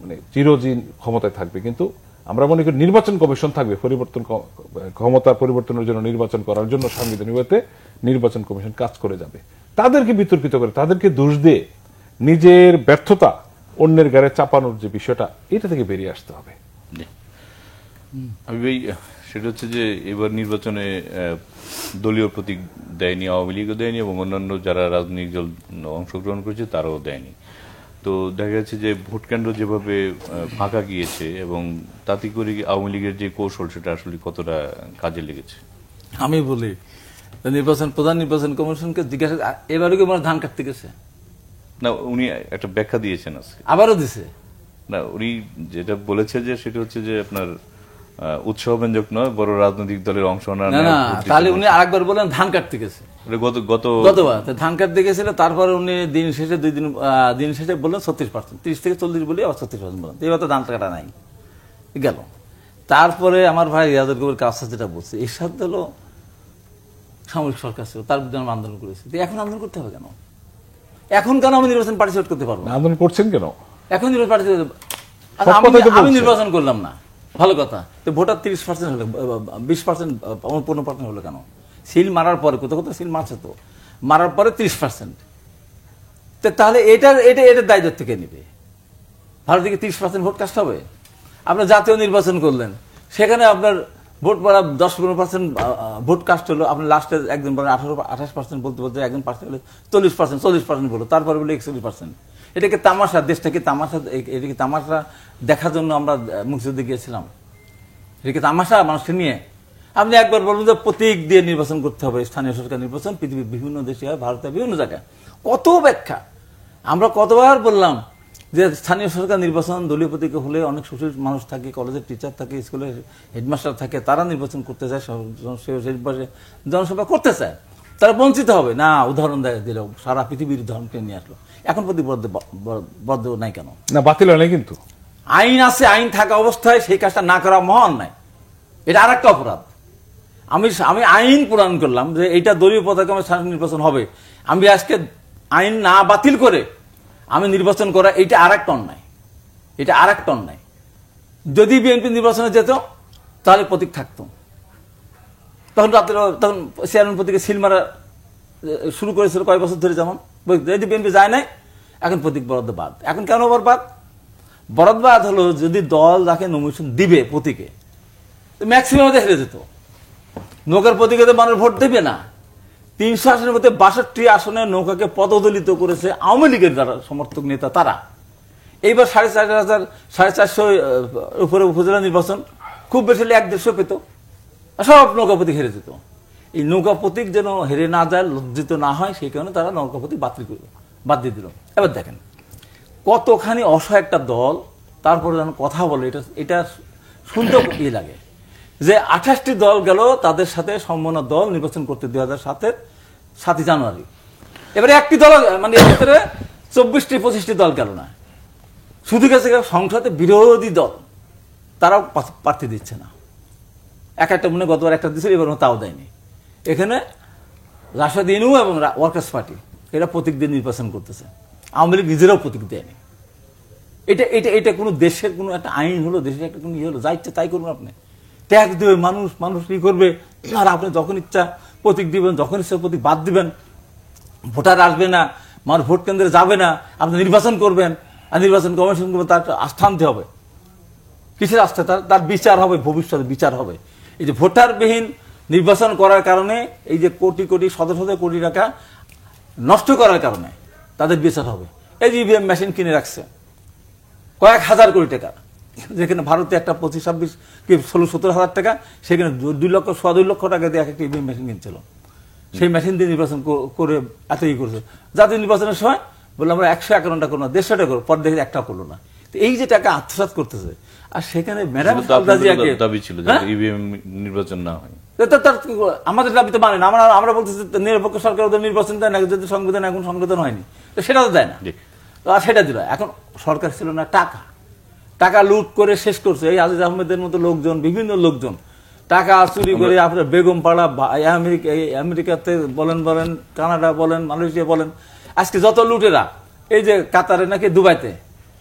[SPEAKER 2] মানে চিরদিন ক্ষমতায় থাকবে, কিন্তু আমরা মনে করি নির্বাচন কমিশন থাকবে, ক্ষমতা পরিবর্তনের জন্য, নির্বাচন করার জন্য সাংবিধানিক নির্বাচন কমিশন কাজ করে যাবে। তাদেরকে বিতর্কিত করে, তাদেরকে দোষ দিয়ে নিজের ব্যর্থতা অন্যের গায়ে চাপানোর যে বিষয়টা, এটা থেকে বেরিয়ে আসতে হবে।
[SPEAKER 1] আমি ভাই, সেটা হচ্ছে যে এবার নির্বাচনে দলীয় প্রতীক দেয়নি, আওয়ামী লীগও দেয়নি এবং অন্যান্য যারা রাজনৈতিক দল অংশগ্রহণ করেছে তারাও দেয়নি। তো দেখা যাচ্ছে যে ভোট কেন্দ্র যেভাবে ফাঁকা গিয়েছে, এবং তাতে করে আওয়ামী লীগের যে কৌশল, সেটা আসলে কতটা কাজে লেগেছে?
[SPEAKER 3] আমি বলি, প্রধান নির্বাচন কমিশনকে জিজ্ঞাসা, এবারও কি ধান কাটতে গেছে?
[SPEAKER 1] না, উনি একটা ব্যাখ্যা দিয়েছেন আজকে,
[SPEAKER 3] আবারও দিছে
[SPEAKER 1] না। উনি যেটা বলেছে যে সেটা হচ্ছে যে আপনার উৎসাহব্যঞ্জক নয়, বড় রাজনৈতিক দলের অংশ
[SPEAKER 3] না। তাহলে উনি আরেকবার বলেন ধান কাটতে গেছে। গতবার ধান কাটতে গেছিল, তারপরে উনি দিন শেষে বললেন 36%, 30 থেকে 40 বলি, আবার 36% বলেন। এবার তো ধান কাটা নাই গেল। তারপরে আমার ভাই রিয়াজুল কবির কাউসার যেটা বলছে, এর সাথে হলো সামরিক সরকার ছিল, তার বিরুদ্ধে আমরা আন্দোলন করেছি। এখন আন্দোলন করতে হবে কেন? এখন কেন আমি নির্বাচন পার্টিসিপেট করতে পারবো?
[SPEAKER 2] আন্দোলন করছেন কেন
[SPEAKER 3] এখন? নির্বাচন পার্টিসিপেট আমি নির্বাচন করলাম না, ভালো কথা। তো ভোটার 30% হলো, 20%, 15% হলো কেন? সিল মারার পরে কোথাও সিল মারছে, তো মারার পরে 30%। তাহলে এটার দায়িত্ব থেকে নিবে? ভারত থেকে 30% ভোট কাস্ট হবে। আপনার জাতীয় নির্বাচন করলেন, সেখানে আপনার ভোট পড়া 10-15% ভোট কাস্ট হলো, আপনার লাস্টে একজন বলেন 28% বলতে একজন পার্সেন্ট হলে 40% বলো, তারপরে বলে 41%। এটাকে তামাশা, দেশটাকে তামাশা, এটাকে তামাশা দেখার জন্য আমরা মুক্তিযুদ্ধে গিয়েছিলাম? এটাকে তামাশা মানুষকে নিয়ে? আপনি একবার বলবেন যে প্রতীক দিয়ে নির্বাচন করতে হবে, স্থানীয় সরকার নির্বাচন পৃথিবীর বিভিন্ন দেশে হয়, ভারতের বিভিন্ন জায়গায়। কত ব্যাখ্যা আমরা কতবার বললাম যে স্থানীয় সরকার নির্বাচন দলীয় প্রতীকে হলে অনেক সুশীল মানুষ থাকে, কলেজের টিচার থাকে, স্কুলের হেডমাস্টার থাকে, তারা নির্বাচন করতে চায়, জনসভা করতে চায়, তারা বঞ্চিত হবে না। উদাহরণ দিল, সারা পৃথিবীর উদাহরণকে নিয়ে আসলো। এখন প্রতি বদ্ধ নাই কেন?
[SPEAKER 2] না, বাতিল হয় না, কিন্তু
[SPEAKER 3] আইন আছে, আইন থাকা অবস্থায় সেই কাজটা না করা মহান নাই, এটা আর একটা অপরাধ। আমি আইন প্রণয়ন করলাম যে এইটা দলীয় পতাকা নির্বাচন হবে, আমি আজকে আইন না বাতিল করে আমি নির্বাচন করা, এটা আর একটা অন্যায়, এটা আর একটা অন্যায়। যদি বিএনপি নির্বাচনে যেত তাহলে প্রতীক থাকতো, তখন চেয়ারম্যান প্রতীকে সিল মারা শুরু করেছিল কয়েক বছর ধরে। যেমন যদি বিএনপি যায় নাই, এখন প্রতীক বরাদ্দ বাদ। এখন কেন বরাদ্দ বাদ হলো? যদি দল যাকে নমিনেশন দিবে প্রতীকে, ম্যাক্সিমাম হেরে যেত। নৌকার প্রতীকে তো মানুষ ভোট দেবে না। 300 আসনের মধ্যে 62 আসনে নৌকাকে পদদলিত করেছে আওয়ামী লীগের যারা সমর্থক নেতা, তারা। এইবার 4,500 উপরে উপজেলা নির্বাচন, খুব বেশি হলে 1-150 পেত, সব নৌকা প্রতীক হেরে যেত। এই নৌকা প্রতীক যেন হেরে না যায়, লজ্জিত না হয়, সেই কারণে তারা নৌকা প্রতীক বাদ দিয়ে দিল। এবার দেখেন কতখানি অসহায় একটা দল, তারপরে যেন কথা বলে, এটা শুনতে ইয়ে লাগে যে 28টি দল গেল তাদের সাথে সম্মাননা দল নির্বাচন করতে 2007-এর 7 জানুয়ারি। এবারে একটি দল, মানে এর ভিতরে 24-25টি দল গেল না। শুধু গেছে সংসদে বিরোধী দল তারাও প্রার্থী দিচ্ছে না। একটা মনে গতবার একটা দিচ্ছে, এবার তাও দেয়নি। এখানে রাশেদ ইনু এবং ওয়ার্কার্স পার্টি এরা প্রতীক দিয়ে নির্বাচন করতেছে, আওয়ামী লীগ নিজেরাও প্রতীক দেয়নি। এটা এটা এটা কোনো দেশের কোনো একটা আইন হলো, দেশের একটা কোনো ইয়ে হলো, যা ইচ্ছা তাই করবেন আপনি, ট্যাক্স দেবে মানুষ, মানুষ কি করবে, আর আপনি যখন ইচ্ছা প্রতীক দিবেন, যখন ইচ্ছা প্রতীক বাদ দিবেন, ভোটার আসবে না, মানুষ ভোট কেন্দ্রে যাবে না, আপনি নির্বাচন করবেন, আর নির্বাচন কমিশন করবেন, তার আস্থা আনতে হবে। কিসের আস্থা? তার বিচার হবে, ভবিষ্যতে বিচার হবে। এই যে ভোটারবিহীন নির্বাচন করার কারণে, এই যে কোটি কোটি শত শত কোটি টাকা নষ্ট করার কারণে তাদের বিচার হবে। এই যে ইভিএম মেশিন কিনে রাখছে কয়েক হাজার কোটি টাকা, যেখানে ভারতে একটা 25-26 কি 16-17 হাজার টাকা, সেখানে 2 লক্ষ টাকা দিয়ে একটা ইভিএম মেশিন কিনছিল। সেই মেশিন দিয়ে নির্বাচন করে এত ই করছে। জাতীয় নির্বাচনের সময় বললাম আমরা 151টা করবো না, 150টা করবো, পর দেখে একটা করলো না। এই যে টাকা আত্মসাৎ করতেছে, আর সেখানে ম্যাডাম
[SPEAKER 1] দাবি ছিল যে ইভিএম নির্বাচন না হয়,
[SPEAKER 3] আমাদের দাবি তো মানে না। আমরা বলতেছি নিরপেক্ষ সরকার ওদের নির্বাচন দেয় না, যদি সংবিধান এখন সংবিধান হয়নি, তো সেটা তো দেয় না। আর সেটা দিল। এখন সরকার ছিল না, টাকা লুট করে শেষ করছে। এই আজিজ আহমেদের মতো লোকজন, বিভিন্ন লোকজন টাকা চুরি করে আপনার বেগম পাড়া, আমেরিকাতে বলেন, কানাডা বলেন, মালয়েশিয়া বলেন, আজকে যত লুটেরা, এই যে কাতারে নাকি দুবাইতে,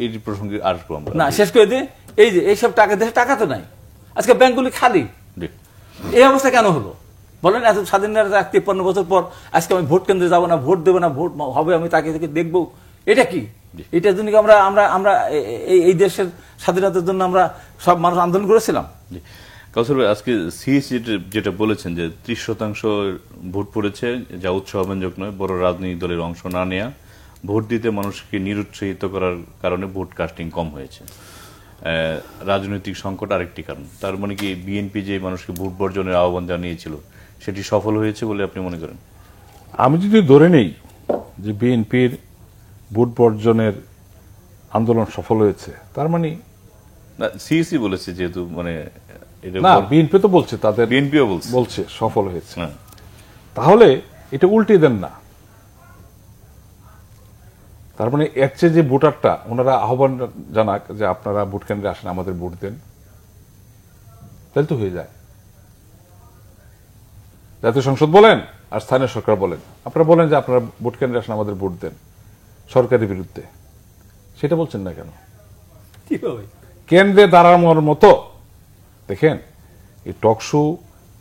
[SPEAKER 1] এই প্রসঙ্গে আসবো আমরা
[SPEAKER 3] না শেষ করে দিয়ে, এই যে এইসব টাকা, দেশে টাকা তো নাই, আজকে ব্যাংকগুলি খালি। এই অবস্থা কেন হলো বলেন? এত স্বাধীনতা 53 বছর পর আজকে আমি ভোট কেন্দ্রে যাবো না, ভোট দেবো না, ভোট হবে আমি তাকে দেখবো, এটা কি? এটার জন্য আমরা আমরা আমরা এই দেশের স্বাধীনতার জন্য আমরা সব মানুষ আন্দোলন করেছিলাম।
[SPEAKER 1] কাউসার ভাই, আজকে সিএসি যেটা বলেছেন যে 30% ভোট পড়েছে, যা উৎসাহব্যঞ্জক নয়, বড় রাজনৈতিক দলের অংশ না নেয়া, ভোট দিতে মানুষকে নিরুৎসাহিত করার কারণে ভোট কাস্টিং কম হয়েছে, রাজনৈতিক সংকট আরেকটি কারণ। তার মানে কি বিএনপি যে মানুষকে ভোট বর্জনের আহ্বান জানিয়েছিল সেটি সফল হয়েছে বলে আপনি মনে করেন?
[SPEAKER 2] আমি যদি ধরে নেই যে বিএনপির ভোট বর্জনের আন্দোলন সফল হয়েছে, তার মানে
[SPEAKER 1] না, সিএসি বলেছে যেহেতু, মানে
[SPEAKER 2] না, বিএনপি তো বলছে, তাদের
[SPEAKER 1] বিএনপিও
[SPEAKER 2] বলছে সফল হয়েছে, তাহলে এটা উল্টে দেন না। তার মানে এর চেয়ে যে ভোটারটা, ওনারা আহ্বান জানাক যে আপনারা ভোট কেন্দ্রে আসেন, আমাদের ভোট দেন, তাহলে তো হয়ে যায়। জাতীয় সংসদ বলেন আর স্থানীয় সরকার বলেন, আপনারা বলেন যে আপনারা ভোট কেন্দ্রে আসেন, আমাদের ভোট দেন সরকারের বিরুদ্ধে, সেটা বলছেন না কেন? কেন্দ্রে দাঁড়ানোর মতো দেখেন, এই টক শো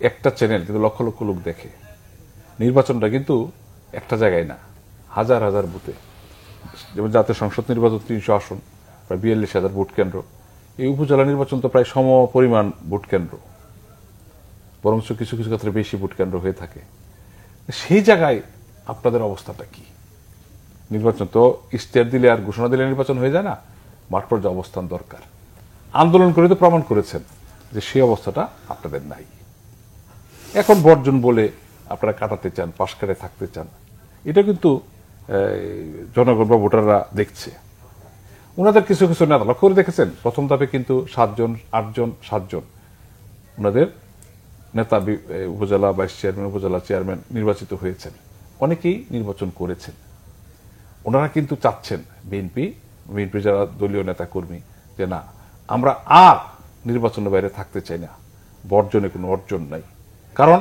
[SPEAKER 2] একটা চ্যানেল, কিন্তু লক্ষ লক্ষ লোক দেখে। নির্বাচনটা কিন্তু একটা জায়গায় না, হাজার হাজার বুথে। যেমন জাতীয় সংসদ নির্বাচন 300 আসন, প্রায় 42,000 ভোট কেন্দ্র। এই উপজেলা নির্বাচন তো প্রায় সম পরিমাণ ভোট কেন্দ্র, বরঞ্চ কিছু কিছু ক্ষেত্রে বেশি ভোট কেন্দ্র হয়ে থাকে। সেই জায়গায় আপনাদের অবস্থাটা কি? নির্বাচন তো ইশতেহার দিলে আর ঘোষণা দিলে নির্বাচন হয়ে যায় না, মাঠ পর্যায়ে অবস্থান দরকার। আন্দোলন করে তো প্রমাণ করেছেন যে সেই অবস্থাটা আপনাদের নাই। এখন বর্জন বলে আপনারা কাটাতে চান, পাশ কাটে থাকতে চান, এটা কিন্তু জনগণ বা ভোটাররা দেখছে। ওনাদের কিছু কিছু নেতা লক্ষ্য করে দেখেছেন, প্রথম ধাপে কিন্তু 7জন 8জন 7জন ওনাদের নেতা উপজেলা ভাইস চেয়ারম্যান, উপজেলা চেয়ারম্যান নির্বাচিত হয়েছেন, অনেকেই নির্বাচন করেছেন। ওনারা কিন্তু চাচ্ছেন, বিএনপি যারা দলীয় নেতা কর্মী, যে না, আমরা আর নির্বাচনের বাইরে থাকতে চাই না, বর্জনে কোনো অর্জন নাই। কারণ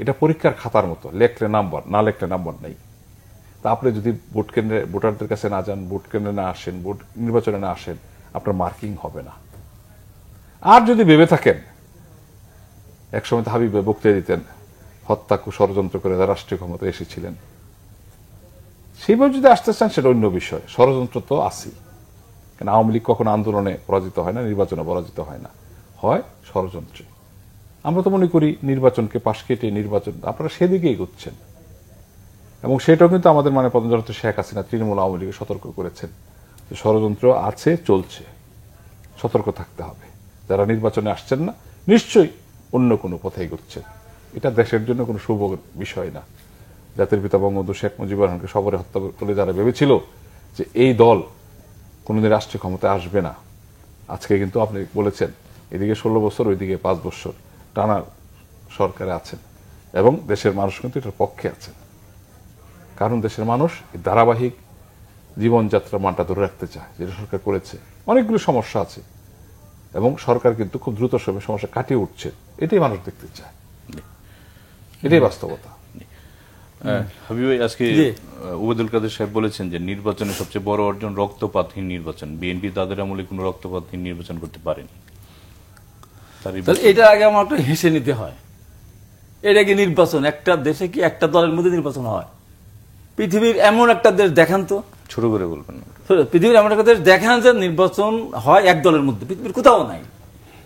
[SPEAKER 2] এটা পরীক্ষার খাতার মতো, লেখলে নাম্বার, না লেখলে নাম্বার নাই। তা আপনি যদি ভোট কেন্দ্রে ভোটারদের কাছে না যান, ভোট কেন্দ্রে না আসেন, ভোট নির্বাচনে না আসেন, আপনার মার্কিং হবে না। আর যদি ভেবে থাকেন, একসময় হাবিবে বক্তৃতা দিতেন, হত্যাকে ষড়যন্ত্র করে রাষ্ট্রীয় ক্ষমতা এসেছিলেন, সেইভাবে যদি আসতে চান সেটা অন্য বিষয়। ষড়যন্ত্র তো আছেই, কারণ আওয়ামী লীগ কখনো আন্দোলনে পরাজিত হয় না, নির্বাচনে পরাজিত হয় না, হয় ষড়যন্ত্রে। আমরা তো মনে করি নির্বাচনকে পাশ কেটে নির্বাচন, আপনারা সেদিকে এগোচ্ছেন। এবং সেটাও কিন্তু আমাদের মানে প্রধানমন্ত্রী শেখ হাসিনা তৃণমূল আওয়ামী লীগকে সতর্ক করেছেন যে ষড়যন্ত্র আছে, চলছে, সতর্ক থাকতে হবে। যারা নির্বাচনে আসছেন না, নিশ্চয়ই অন্য কোনো পথে এগোচ্ছেন। এটা দেশের জন্য কোনো শুভ বিষয় না। জাতির পিতা বঙ্গবন্ধু শেখ মুজিবুর রহমানকে সবরে হত্যা করে যারা ভেবেছিল যে এই দল কোনোদিন রাষ্ট্রীয় ক্ষমতায় আসবে না, আজকে কিন্তু আপনি বলেছেন এদিকে 16 বছর, ওইদিকে 5 বছর টানা সরকারে আছেন, এবং দেশের মানুষ কিন্তু এটার পক্ষে আছেন। কারণ দেশের মানুষ ধারাবাহিক জীবনযাত্রা মানটা ধরে রাখতে চায়, যেটা সরকার করেছে। অনেকগুলো সমস্যা আছে এবং সরকার কিন্তু খুব দ্রুত সময়ে সমস্যা কাটিয়ে উঠছে, এটাই মানুষ দেখতে চায়, এটাই বাস্তবতা।
[SPEAKER 1] হাবিব ভাই, আজকে ওবায়দুল কাদের সাহেব বলেছেন যে নির্বাচনের সবচেয়ে বড় অর্জন রক্তপাতহীন নির্বাচন। বিএনপি তাদের আমলে কোনো রক্তপাতহীন নির্বাচন করতে পারেনি।
[SPEAKER 3] এটা আগে আমার একটু হেসে নিতে হয়। এটা কি নির্বাচন? একটা দেশে কি একটা দলের মধ্যে নির্বাচন হয়? পৃথিবীর এমন একটা দেশ দেখান তো,
[SPEAKER 1] ছোট করে বলবেন।
[SPEAKER 3] পৃথিবীর এমন একটা দেশ দেখান যে নির্বাচন হয় এক দলের মধ্যে, পৃথিবীর কোথাও নাই।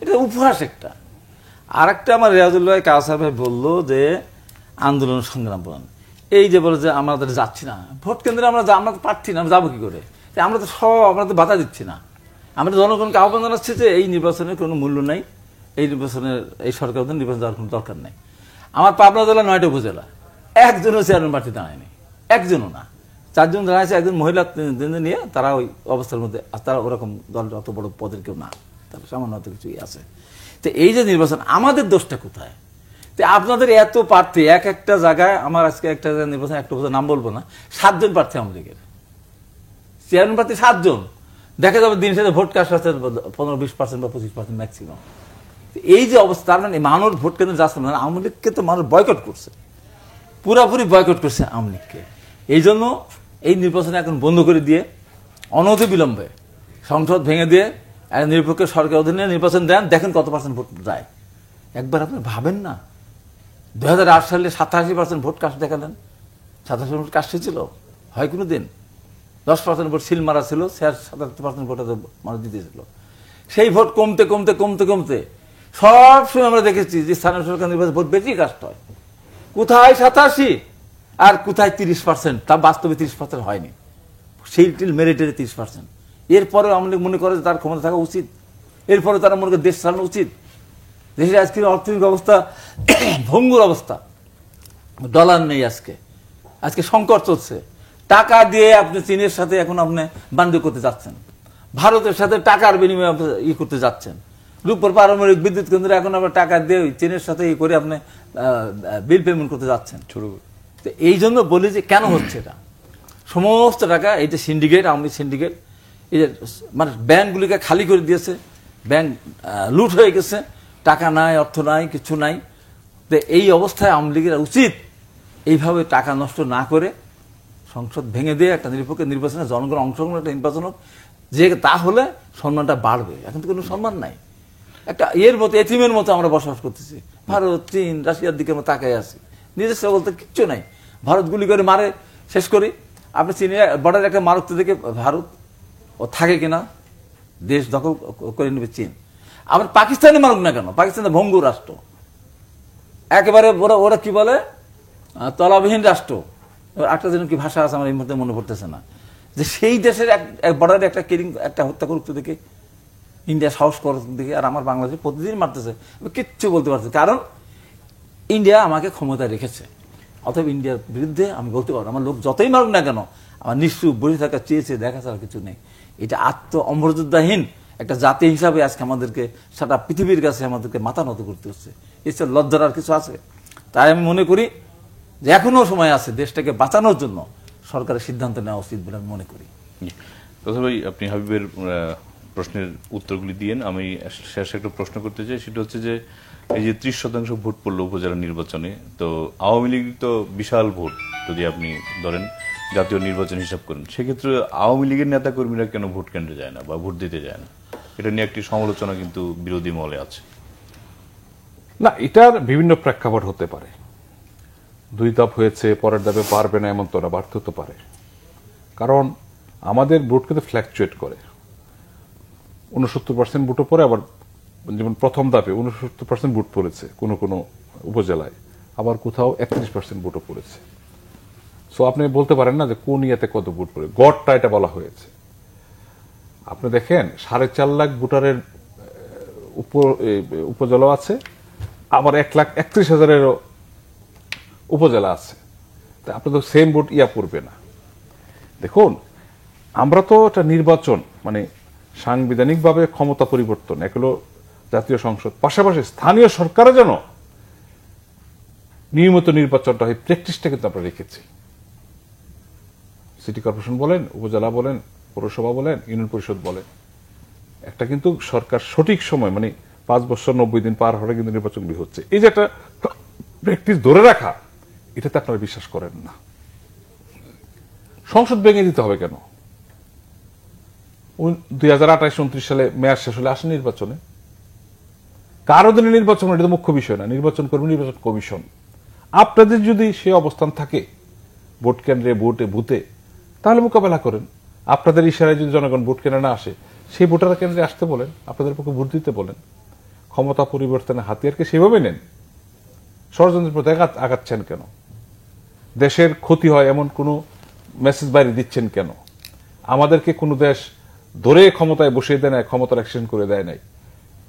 [SPEAKER 3] এটা উপহাস একটা। আর একটা আমার রিয়াজুল ভাই কাউসার ভাই বললো যে আন্দোলন সংগ্রাম বলেন, এই যে বলে যে আমরা যাচ্ছি না ভোট কেন্দ্রে, আমরা তো পারছি না, আমরা যাবো কি করে? আমরা তো বাধা দিচ্ছি না, আমরা জনগণকে আহ্বান জানাচ্ছি যে এই নির্বাচনের কোনো মূল্য নাই, এই নির্বাচনের এই সরকার নির্বাচন দেওয়ার কোনো দরকার নেই। আমার পাবনা জেলা 9টা উপজেলা, একজনও চেয়ারম্যান প্রার্থী দাঁড়ায়নি, একজনও না। 4 জন দাঁড়াইছে, একজন মহিলা নিয়ে, তারা ওই অবস্থার মধ্যে, তারা ওরকম দল অত বড় পদের কেউ না, তারা সামান্য অত কিছুই আছে। তো এই যে নির্বাচন, আমাদের দোষটা কোথায়? তো আপনাদের এত প্রার্থী এক একটা জায়গায়, আমার আজকে একটা নির্বাচন, একটা নাম বলবো না, 7 জন প্রার্থী আওয়ামী লীগের চেয়ারম্যান প্রার্থী, 7 জন। দেখা যাবে দিন শেষে ভোট কাস্ট আছে 15-20% বা 25% ম্যাক্সিমাম। এই যে অবস্থা, তার মানে মানুষ ভোট কেন্দ্রে যাচ্ছে না। আওয়ামী লীগকে তো মানুষ বয়কট করছে, পুরাপুরি বয়কট করছে আওয়ামী লীগকে। এই জন্য এই নির্বাচন এখন বন্ধ করে দিয়ে অনতি বিলম্বে সংসদ ভেঙে দিয়ে নিরপেক্ষ সরকার অধীনে নির্বাচন দেন, দেখেন কত % ভোট যায়। একবার আপনি ভাবেন না, 2008 সালে 87% ভোট কাস্ট দেখালেন। 87% ভোট কাস্ট ছিল হয় কোনো দিন? 10% ভোট সিল মারা ছিল, 77% ভোট মানুষ দিতেছিল। সেই ভোট কমতে কমতে কমতে কমতে সবসময় আমরা দেখেছি যে স্থানীয় সরকার নির্বাচন ভোট বেশি কাস্ট হয়। কোথায় 87 আর কোথায় 30%, তা বাস্তবে 30% হয়নি, সেই মেরিটের 30%। এরপরে আওয়ামী লীগ মনে করে যে তার ক্ষমতা থাকা উচিত, এরপরে তারা মনে করে দেশ চালানো উচিত। দেশের আজকের অর্থনৈতিক অবস্থা ভঙ্গুর অবস্থা, ডলার নেই, আজকে সংকট চলছে। টাকা দিয়ে আপনি চীনের সাথে এখন আপনি বাণিজ্য করতে যাচ্ছেন, ভারতের সাথে টাকার বিনিময়ে আপনি করতে যাচ্ছেন। রূপপুর পারমাণবিক বিদ্যুৎ কেন্দ্রে এখন আপনার টাকা দিয়ে চীনের সাথে করে আপনি বিল পেমেন্ট করতে যাচ্ছেন। তো এই জন্য বলি যে কেন হচ্ছে এটা, সমস্ত টাকা এই যে সিন্ডিকেট, আওয়ামী সিন্ডিকেট, এই যে মানে ব্যাংকগুলিকে খালি করে দিয়েছে, ব্যাংক লুট হয়ে গেছে, টাকা নাই, অর্থ নাই, কিছু নাই। তো এই অবস্থায় আওয়ামী লীগের উচিত এইভাবে টাকা নষ্ট না করে সংসদ ভেঙে দিয়ে একটা নিরপেক্ষ নির্বাচনে জনগণ অংশগ্রহণ, একটা নির্বাচন হোক, যে তাহলে সম্মানটা বাড়বে। এখন তো কোনো সম্মান নাই, একটা এর মতো এতিমের মতো আমরা বসবাস করতেছি। ভারত, চীন, রাশিয়ার দিকে আমরা তাকাই আছি, নিজস্ব বলতে কিচ্ছু নাই। ভারত গুলি করে মারে শেষ করি, আপনি চীনের বর্ডারে একটা মারুক্ত দেখে ভারত ও থাকে কিনা, দেশ দখল করে নেবে চীন। আবার পাকিস্তানে মারুক না কেন, পাকিস্তানের ভঙ্গুর রাষ্ট্র, একেবারে ওরা কি বলে তলাবিহীন রাষ্ট্র। একটা যেন কি ভাষা আছে আমার এই মুহূর্তে মনে পড়তেছে না, যে সেই দেশের এক বর্ডারে একটা কিলিং, একটা হত্যা করতে দেখে ইন্ডিয়া সাহস করে দেখে, আর আমার বাংলাদেশে প্রতিদিন মারতেছে, কিচ্ছু বলতে পারছে, কারণ ইন্ডিয়া আমাকে ক্ষমতায় রেখেছে। অতএব ইন্ডিয়ার বিরুদ্ধে আমি বলতে পারবো, আমার লোক যতই মারুক না কেন, আমার নিশ্চয় বসে থাকা চেয়েছে দেখা ছাড়া কিছু নেই। এটা অমর্যাদাহীন একটা জাতি হিসাবে আজকে আমাদেরকে সারা পৃথিবীর কাছে আমাদেরকে মাথা নত করতে হচ্ছে। এসব লজ্জার আর কিছু আছে? তাই আমি মনে করি যে এখনো সময় আছে দেশটাকে বাঁচানোর জন্য সরকারের সিদ্ধান্ত নেওয়া উচিত বলে আমি মনে করি।
[SPEAKER 1] কথা ভাই, আপনি হাবিবের প্রশ্নের উত্তরগুলি দিয়েন। আমি শেষে একটা প্রশ্ন করতে চাই, সেটা হচ্ছে যে এই যে 30% ভোট পড়লো উপজেলা নির্বাচনে, তো আওয়ামী লীগ তো বিশাল ভোট, যদি আপনি ধরেন জাতীয় নির্বাচন হিসাব করেন, সেক্ষেত্রে আওয়ামী লীগের নেতা কর্মীরা কেন ভোট কেন্দ্রে যায় না বা ভোট দিতে যায় না? এটা নিয়ে একটি সমালোচনা কিন্তু বিরোধী মহলে আছে।
[SPEAKER 2] না, এটার বিভিন্ন প্রেক্ষাপট হতে পারে। 2 ধাপ হয়েছে, পরের ধাপে পারবে না এমন তো না, বাড়তে হতে পারে। কারণ আমাদের ভোট কিন্তু ফ্ল্যাকচুয়েট করে, 69% ভোটও পড়ে, আবার যেমন প্রথম ধাপে 69% ভোট পড়েছে কোনো কোনো উপজেলায়, আবার কোথাও 31% ভোটও পড়েছে। সো আপনি বলতে পারেন না যে কোন ইয়েতে কত ভোট পড়ে, গড়টা এটা বলা হয়েছে। আপনি দেখেন 4.5 লাখ ভোটারের উপজেলা আছে, আবার 1,31,000-এরও উপজেলা আছে। তা আপনি তো সেম ভোট পড়বে না। দেখুন, আমরা তো একটা নির্বাচন মানে সাংবিধানিকভাবে ক্ষমতা পরিবর্তন, এগুলো জাতীয় সংসদ, পাশাপাশি স্থানীয় সরকারে যেন নিয়মিত নির্বাচনটা হয়, প্র্যাকটিসটা কিন্তু আমরা রেখেছি। সিটি কর্পোরেশন বলেন, উপজেলা বলেন, পৌরসভা বলেন, ইউনিয়ন পরিষদ বলেন, একটা কিন্তু সরকার সঠিক সময় মানে 5 বছর 90 দিন পার হলে কিন্তু নির্বাচনগুলি হচ্ছে। এই যে একটা প্র্যাকটিস ধরে রাখা, এটাতে আপনারা বিশ্বাস করেন না। সংসদ ভেঙে দিতে হবে কেন? 2028-29 সালে মেয়াদ শেষ হলে আসে নির্বাচনে, কার অধীনে নির্বাচন, এটা তো মুখ্য বিষয় না, নির্বাচন করবে নির্বাচন কমিশন। আপনাদের যদি সে অবস্থান থাকে ভোট কেন্দ্রে, বুথে, তাহলে মোকাবেলা করেন। আপনাদের ইশারায় যদি জনগণ ভোট কেন্দ্রে না আসে, সেই ভোটার কেন্দ্রে আসতে বলেন, আপনাদের পক্ষে ভোট দিতে বলেন। ক্ষমতা পরিবর্তনের হাতিয়ারকে সেভাবে নেন। ষড়যন্ত্রের প্রতি আগাচ্ছেন কেন? দেশের ক্ষতি হয় এমন কোন মেসেজ বাইরে দিচ্ছেন কেন? আমাদেরকে কোন দেশ ধরে ক্ষমতায় বসিয়ে দেয় নাই, ক্ষমতার এক্সচেঞ্জ করে দেয় নাই।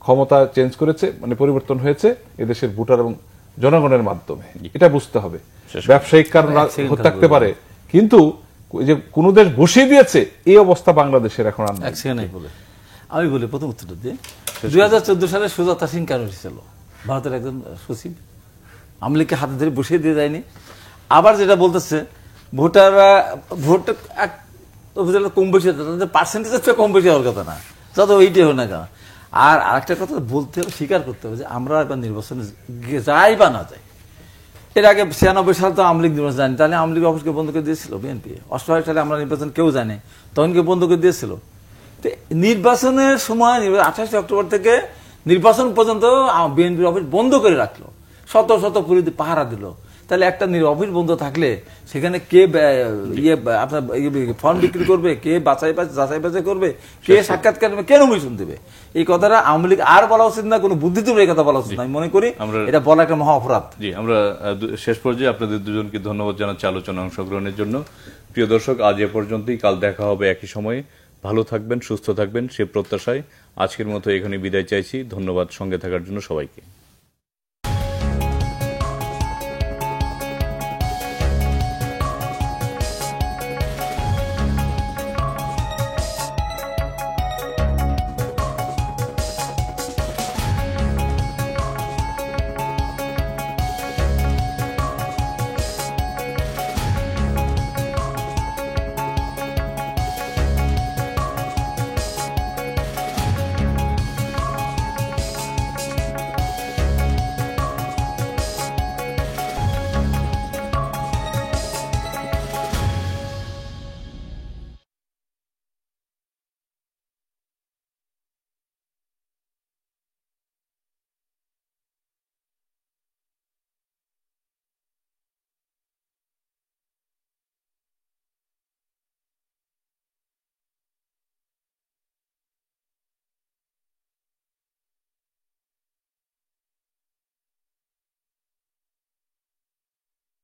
[SPEAKER 2] ক্ষমতা চেঞ্জ করেছে, মানে পরিবর্তন হয়েছে এদেশের ভোটার এবং জনগণের মাধ্যমে। এটা বুঝতে হবে। ব্যবসায়িক কারণ থাকতে পারে, কিন্তু যে কোন দেশ বসিয়ে দিয়েছে এই অবস্থা বাংলাদেশের এখন আর নাই।
[SPEAKER 3] আমি বলি প্রথম উত্তরটা দিয়ে, 2014 সালে সুজাতা সিং কেন ছিল ভারতের একজন সচিব, আওয়ামী লীগকে হাতে ধরে বসিয়ে দিয়ে যায়নি। আবার যেটা বলতেছে ভোটাররা ভোট কম বেশি, পার্সেন্টেজের চেয়ে কম বেশি হওয়ার কথা না, যত ওইটাই হোক না কেন। আর আরেকটা কথা বলতে হবে, স্বীকার করতে হবে যে আমরা এবার নির্বাচনে যাই বা না যাই, এর আগে 96 সালে তো আওয়ামী লীগ নির্বাচন জানি, তাহলে আওয়ামী লীগ অফিসকে বন্ধ করে দিয়েছিল বিএনপি। 88 সালে আমরা নির্বাচন কেউ জানে, তখনকে বন্ধ করে দিয়েছিল। তো নির্বাচনের সময় 28 অক্টোবর থেকে নির্বাচন পর্যন্ত বিএনপির অফিস বন্ধ করে রাখলো, শত শত পুলিশ পাহারা দিল। তাহলে একটা অফিস বন্ধ থাকলে সেখানে কে আপনার ফর্ম বিক্রি করবে, কে যাচাই বাছাই করবে, কে সাক্ষাৎকার নেবে, কে নমিনেশন দেবে? এই কথাটা আওয়ামী লীগ আর বলা উচিত না, কোনো বুদ্ধিজীবী এই কথা বলা উচিত না। আমি মনে করি এটা বলা একটা মহা অপরাধ।
[SPEAKER 1] জি, আমরা শেষ পর্যায়ে আপনাদের দুজনকে ধন্যবাদ জানাচ্ছি আলোচনা অংশগ্রহণের জন্য। প্রিয় দর্শক, আজ এ পর্যন্তই। কাল দেখা হবে একই সময়ে। ভালো থাকবেন, সুস্থ থাকবেন সে প্রত্যাশায় আজকের মতো এখানে বিদায় চাইছি। ধন্যবাদ সঙ্গে থাকার জন্য সবাইকে।